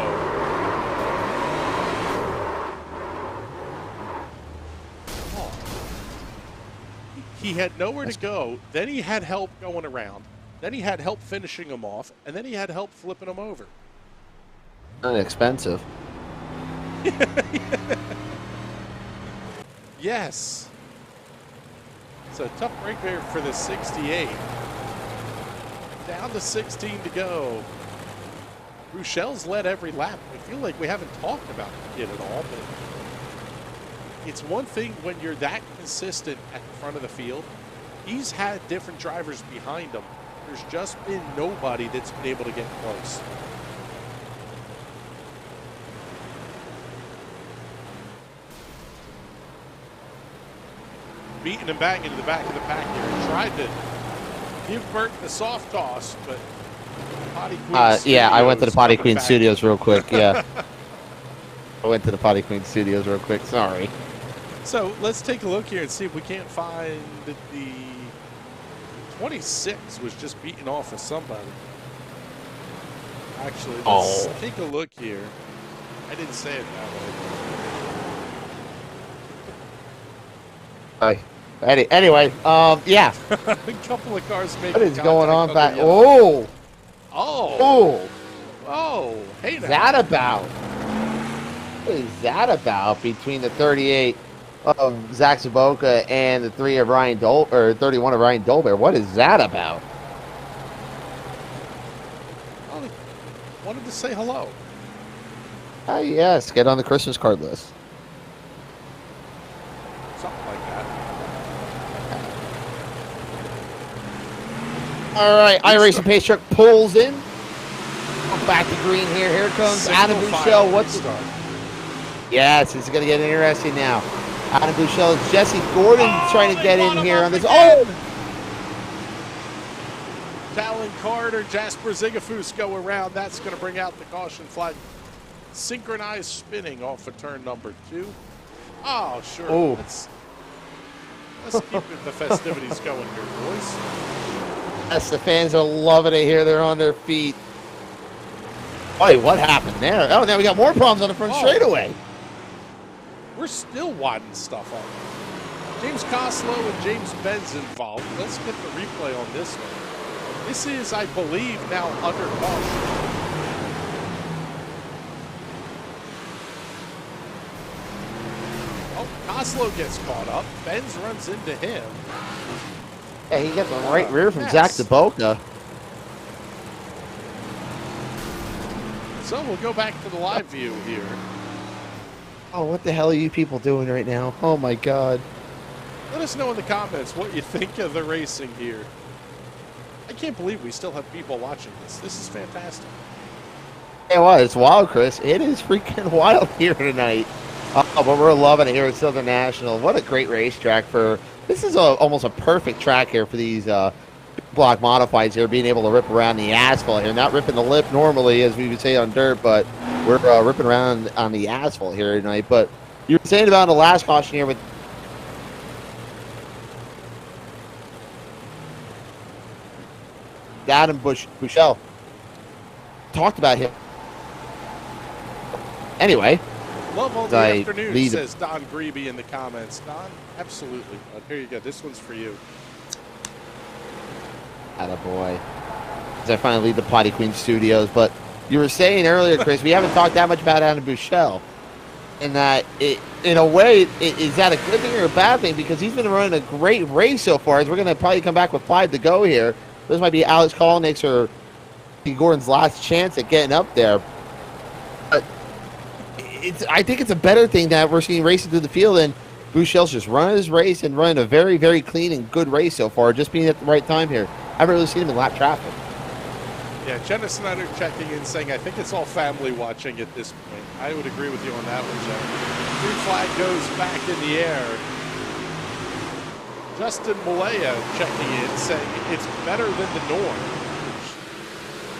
He had nowhere to go, then he had help going around, then he had help finishing him off, and then he had help flipping him over. Inexpensive. Yes. It's a tough break there for the 68. Down to 16 to go. Rouchel's led every lap. I feel like we haven't talked about the kid at all, but it's one thing when you're that consistent at the front of the field. He's had different drivers behind him. There's just been nobody that's been able to get close. Beating him back into the back of the pack here. He tried to give Burt the soft toss, but Potty Queen yeah, I went to the Potty Queen back. Studios real quick, yeah. I went to the Potty Queen Studios real quick, sorry. So let's take a look here and see if we can't find that the 26 was just beaten off of somebody. Actually, let's take a look here. I didn't say it that way. Anyway, yeah. A couple of cars making What is going on contact back? the other. Oh! Oh! Oh! Oh! Hey What's now. that about? What is that about between the 38 of Zach Saboka and the 31 of Ryan Dolbear? What is that about? Well, wanted to say hello. Yes, get on the Christmas card list. Something like that. All right, iRacing pace truck pulls in. Back to green here. Here comes Adam Bouchel. What's it? Yes, it's going to get interesting now. Adam Bouchel, Jesse Gordon trying to get in here on this. Oh! Talon Carter, Jasper Zigafus go around. That's going to bring out the caution flag. Synchronized spinning off of turn number 2. Oh, sure. Oh. Let's keep the festivities going here, boys. Yes, the fans are loving it here. They're on their feet. Wait, what happened there? Oh, now we got more problems on the front straightaway. We're still wadding stuff up. James Coslow and James Benz involved. Let's get the replay on this one. This is, I believe, now under caution. Oh, Oslo gets caught up. Benz runs into him. Yeah, he gets a right rear from Zach DeBoca. So we'll go back to the live view here. Oh, what the hell are you people doing right now? Oh, my God. Let us know in the comments what you think of the racing here. I can't believe we still have people watching this. This is fantastic. It was wild, Chris. It is freaking wild here tonight. Oh, but we're loving it here at Southern National. What a great racetrack for. This is almost a perfect track here for these block modifieds here, being able to rip around the asphalt here. Not ripping the lip normally, as we would say on dirt, but we're ripping around on the asphalt here tonight. But you were saying about the last caution here with Adam Bushell. Talked about him. Anyway. Love all the afternoon, says Don Grebe in the comments. Don, absolutely. Here you go. This one's for you. Attaboy. As I finally leave the Potty Queen Studios. But you were saying earlier, Chris, we haven't talked that much about Adam Bushell. And that, in a way, is that a good thing or a bad thing? Because he's been running a great race so far. As we're going to probably come back with 5 to go here. This might be Alex Kolnick's or Gordon's last chance at getting up there. But I think it's a better thing that we're seeing racing through the field, and Bushell's just running his race and running a very, very clean and good race so far, just being at the right time here. I haven't really seen him in lap traffic. Yeah, Jenna Snyder checking in saying, I think it's all family watching at this point. I would agree with you on that one, Jenna. Green flag goes back in the air. Justin Malaya checking in saying it's better than the norm.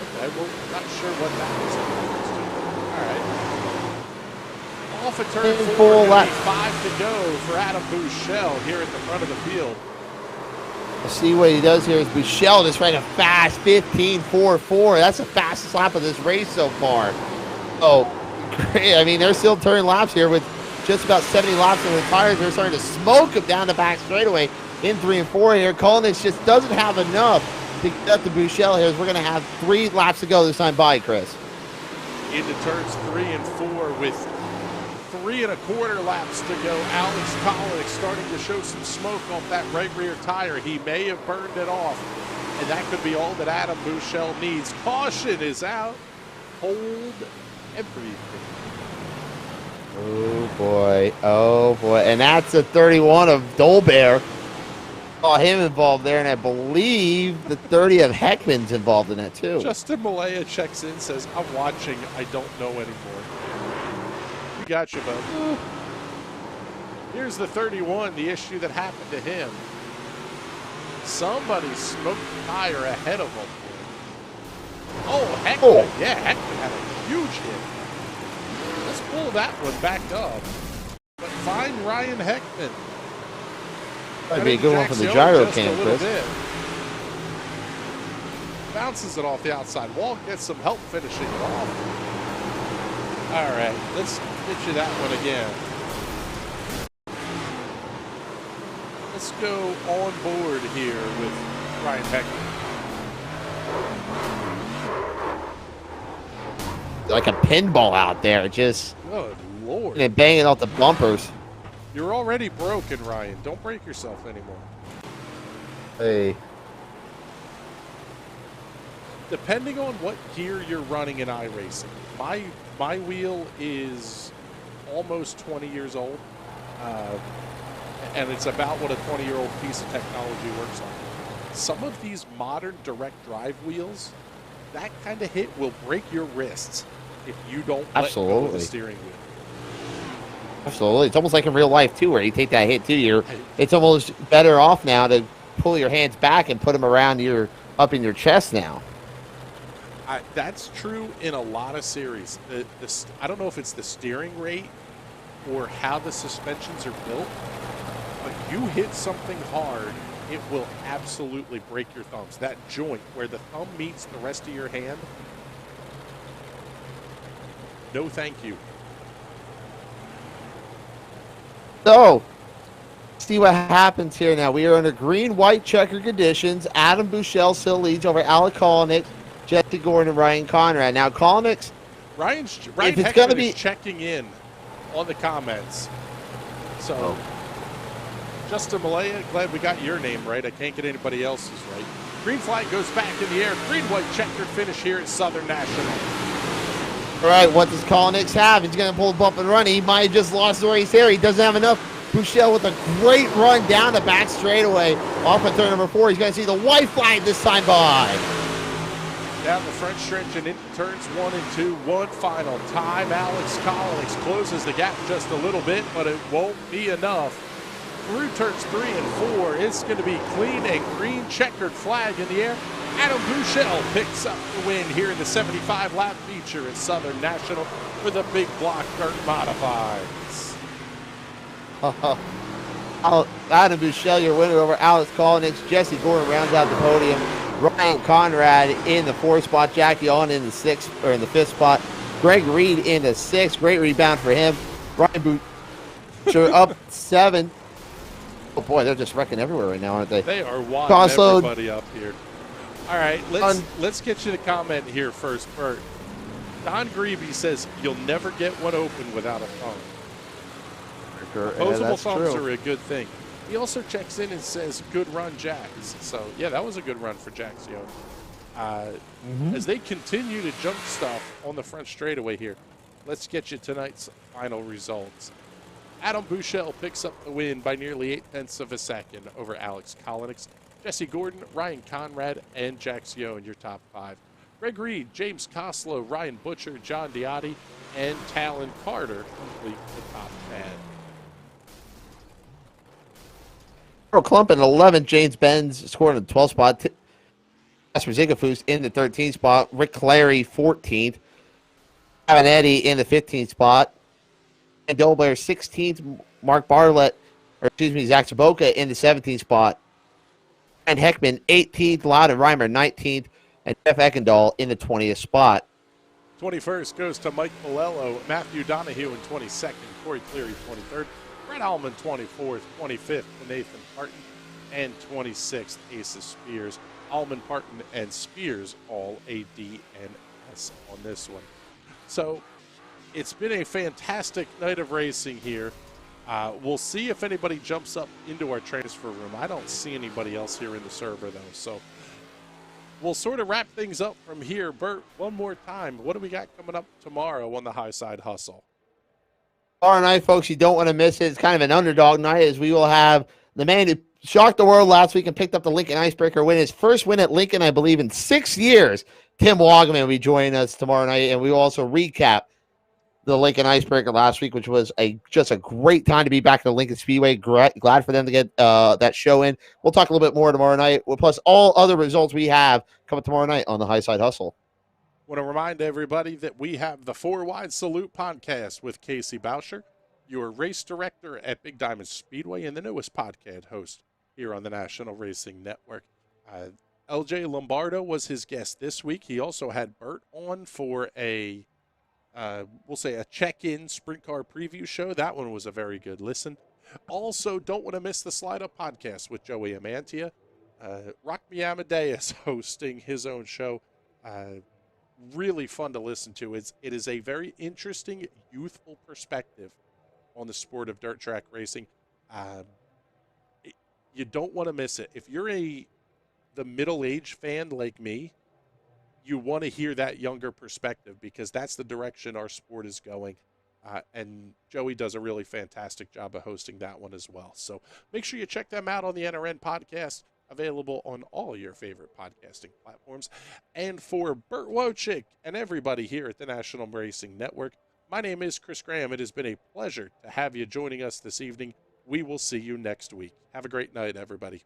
Okay, well, not sure what that was. All right. Off at turn 4, 5 to go for Adam Bushell here at the front of the field. Let's see what he does here is Bushell just ran a fast 15.44. That's the fastest lap of this race so far. Oh, great. I mean, they're still turning laps here with just about 70 laps on the tires. They're starting to smoke him down the back straightaway in 3 and 4 here. Kolnick just doesn't have enough to get up to Bushell here. As we're going to have 3 laps to go this time by, Chris. Into turns 3 and 4 with 3 1/4 laps to go. Alex Kolnick starting to show some smoke off that right rear tire. He may have burned it off, and that could be all that Adam Bushell needs. Caution is out. Hold everything. Oh, boy. Oh, boy. And that's a 31 of Dolbear. Saw him involved there, and I believe the 30 of Heckman's involved in that, too. Justin Malaya checks in, says, I'm watching. I don't know anymore. We got you, bud. Here's the 31, the issue that happened to him. Somebody smoked the tire ahead of him. Oh, Heckman. Oh. Yeah, Heckman had a huge hit. Let's pull that one back up. But find Ryan Heckman. That'd be a good one from the gyro cam, Chris. Bounces it off the outside wall, gets some help finishing it off. All right, let's get you that one again. Let's go on board here with Ryan Heckman. Like a pinball out there, just good Lord. And banging off the bumpers. You're already broken, Ryan. Don't break yourself anymore. Hey. Depending on what gear you're running in iRacing, my wheel is almost 20 years old, and it's about what a 20-year-old piece of technology works on. Some of these modern direct drive wheels, that kind of hit will break your wrists if you don't let go of the steering wheel. Absolutely. It's almost like in real life, too, where you take that hit, too. It's almost better off now to pull your hands back and put them around up in your chest now. That's true in a lot of series. I don't know if it's the steering rate or how the suspensions are built, but you hit something hard, it will absolutely break your thumbs. That joint where the thumb meets the rest of your hand, no thank you. So, see what happens here now. We are under green-white checker conditions. Adam Bushell still leads over Alec Kolnick, Jesse Gordon, and Ryan Conrad. Now, Kolnick's... Ryan Heckman is checking in on the comments. So, Justin Malaya, glad we got your name right. I can't get anybody else's right. Green flag goes back in the air. Green-white checkered finish here at Southern National. All right, what does Colonix have? He's going to pull a bump and run. He might have just lost the race here. He doesn't have enough. Bouchel with a great run down the back straightaway. Off at turn number 4. He's going to see the white flag this time by. Down the front stretch and into turns 1 and 2. One final time. Alex Collins closes the gap just a little bit, but it won't be enough. Through turns 3 and 4, it's going to be clean and green checkered flag in the air. Adam Bouchel picks up the win here in the 75-lap feature at Southern National for the big block dirt modifieds. Adam Bouchel, your winner over Alex Collins. Jesse Gordon rounds out the podium. Ryan Conrad in the 4th spot. Jackie Allen in the 6th or in the 5th spot. Greg Reed in the 6th. Great rebound for him. Ryan Bouchel up 7. Oh boy, they're just wrecking everywhere right now, aren't they? They are winding everybody up here. All right, let's get you to comment here first, Bert. Don Greeby says you'll never get one open without a thumb. Opposable thumbs are a good thing. He also checks in and says, good run, Jax. So, yeah, that was a good run for Jax, As they continue to jump stuff on the front straightaway here, let's get you tonight's final results. Adam Bouchel picks up the win by nearly 0.8 of a second over Alex Collins. Jesse Gordon, Ryan Conrad, and Jax in your top 5. Greg Reed, James Coslow, Ryan Butcher, John Diotti, and Talon Carter complete the top 10. Earl Klump in 11. James Benz scored in the 12th spot. Jasper Zigafus in the 13th spot. Rick Clary, 14th. Kevin Eddy in the 15th spot. And Dolbear, 16th. Mark Bartlett, Zach Saboka in the 17th spot. And Heckman, 18th. Loudon Reimer, 19th. And Jeff Eckendall in the 20th spot. 21st goes to Mike Malello, Matthew Donahue in 22nd, Corey Cleary 23rd, Brett Allman 24th, 25th to Nathan Parton, and 26th Asa Spears. Allman, Parton, and Spears all a D and S on this one. So it's been a fantastic night of racing here. We'll see if anybody jumps up into our transfer room. I don't see anybody else here in the server, though. So we'll sort of wrap things up from here. Bert, one more time, what do we got coming up tomorrow on the High Side Hustle? Tomorrow night, folks, you don't want to miss it. It's kind of an underdog night as we will have the man who shocked the world last week and picked up the Lincoln Icebreaker win. His first win at Lincoln, I believe, in 6 years. Tim Wogman will be joining us tomorrow night, and we will also recap the Lincoln Icebreaker last week, which was just a great time to be back at the Lincoln Speedway. Glad for them to get that show in. We'll talk a little bit more tomorrow night, plus all other results we have coming tomorrow night on the High Side Hustle. Want to remind everybody that we have the 4 Wide Salute podcast with Casey Boucher, your race director at Big Diamond Speedway and the newest podcast host here on the National Racing Network. LJ Lombardo was his guest this week. He also had Bert on for a we'll say a check-in sprint car preview show. That one was a very good listen. Also, don't want to miss the Slide Up podcast with Joey Amantia. Rock Me Amadeus hosting his own show. Really fun to listen to. It is a very interesting, youthful perspective on the sport of dirt track racing. You don't want to miss it. If you're the middle-aged fan like me, you want to hear that younger perspective because that's the direction our sport is going. And Joey does a really fantastic job of hosting that one as well. So make sure you check them out on the NRN podcast, available on all your favorite podcasting platforms. And for Bert Wojcik and everybody here at the National Racing Network, my name is Chris Graham. It has been a pleasure to have you joining us this evening. We will see you next week. Have a great night, everybody.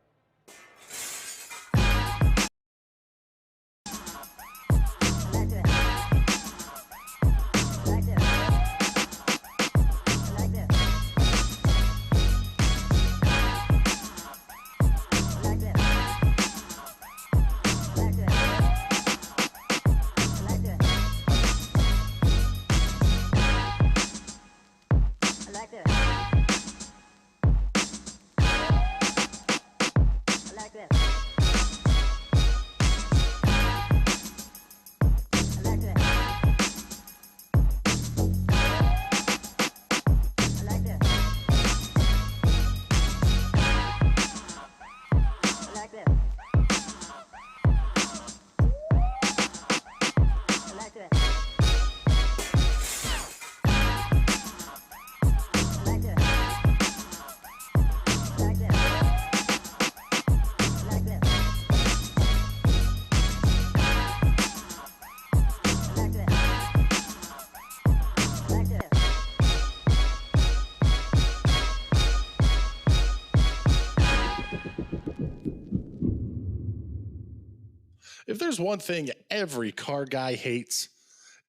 there's one thing every car guy hates,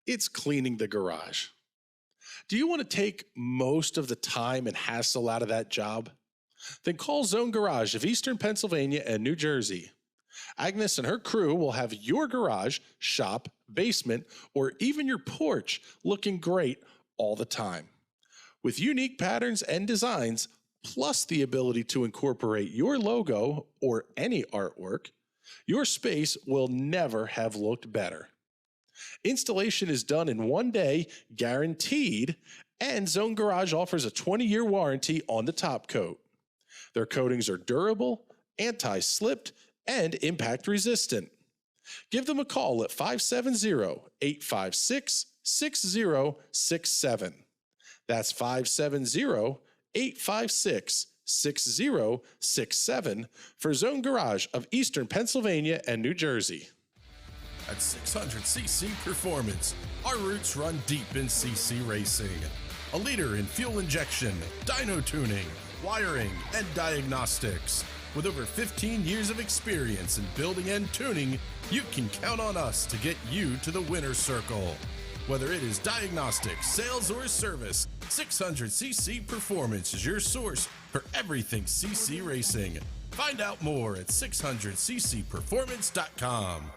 it's cleaning the garage. Do you want to take most of the time and hassle out of that job? Then call Zone Garage of Eastern Pennsylvania and New Jersey. Agnes and her crew will have your garage, shop, basement, or even your porch looking great all the time. With unique patterns and designs, plus the ability to incorporate your logo or any artwork, your space will never have looked better. Installation is done in 1 day, guaranteed, and Zone Garage offers a 20-year warranty on the top coat. Their coatings are durable, anti-slipped, and impact resistant. Give them a call at 570-856-6067. That's 570-856-6067 for Zone Garage of Eastern Pennsylvania and New Jersey. At 600cc Performance, our roots run deep in CC racing. A leader in fuel injection, dyno tuning, wiring, and diagnostics. With over 15 years of experience in building and tuning, you can count on us to get you to the winner's circle. Whether it is diagnostics, sales, or service, 600cc Performance is your source for everything CC racing. Find out more at 600ccperformance.com.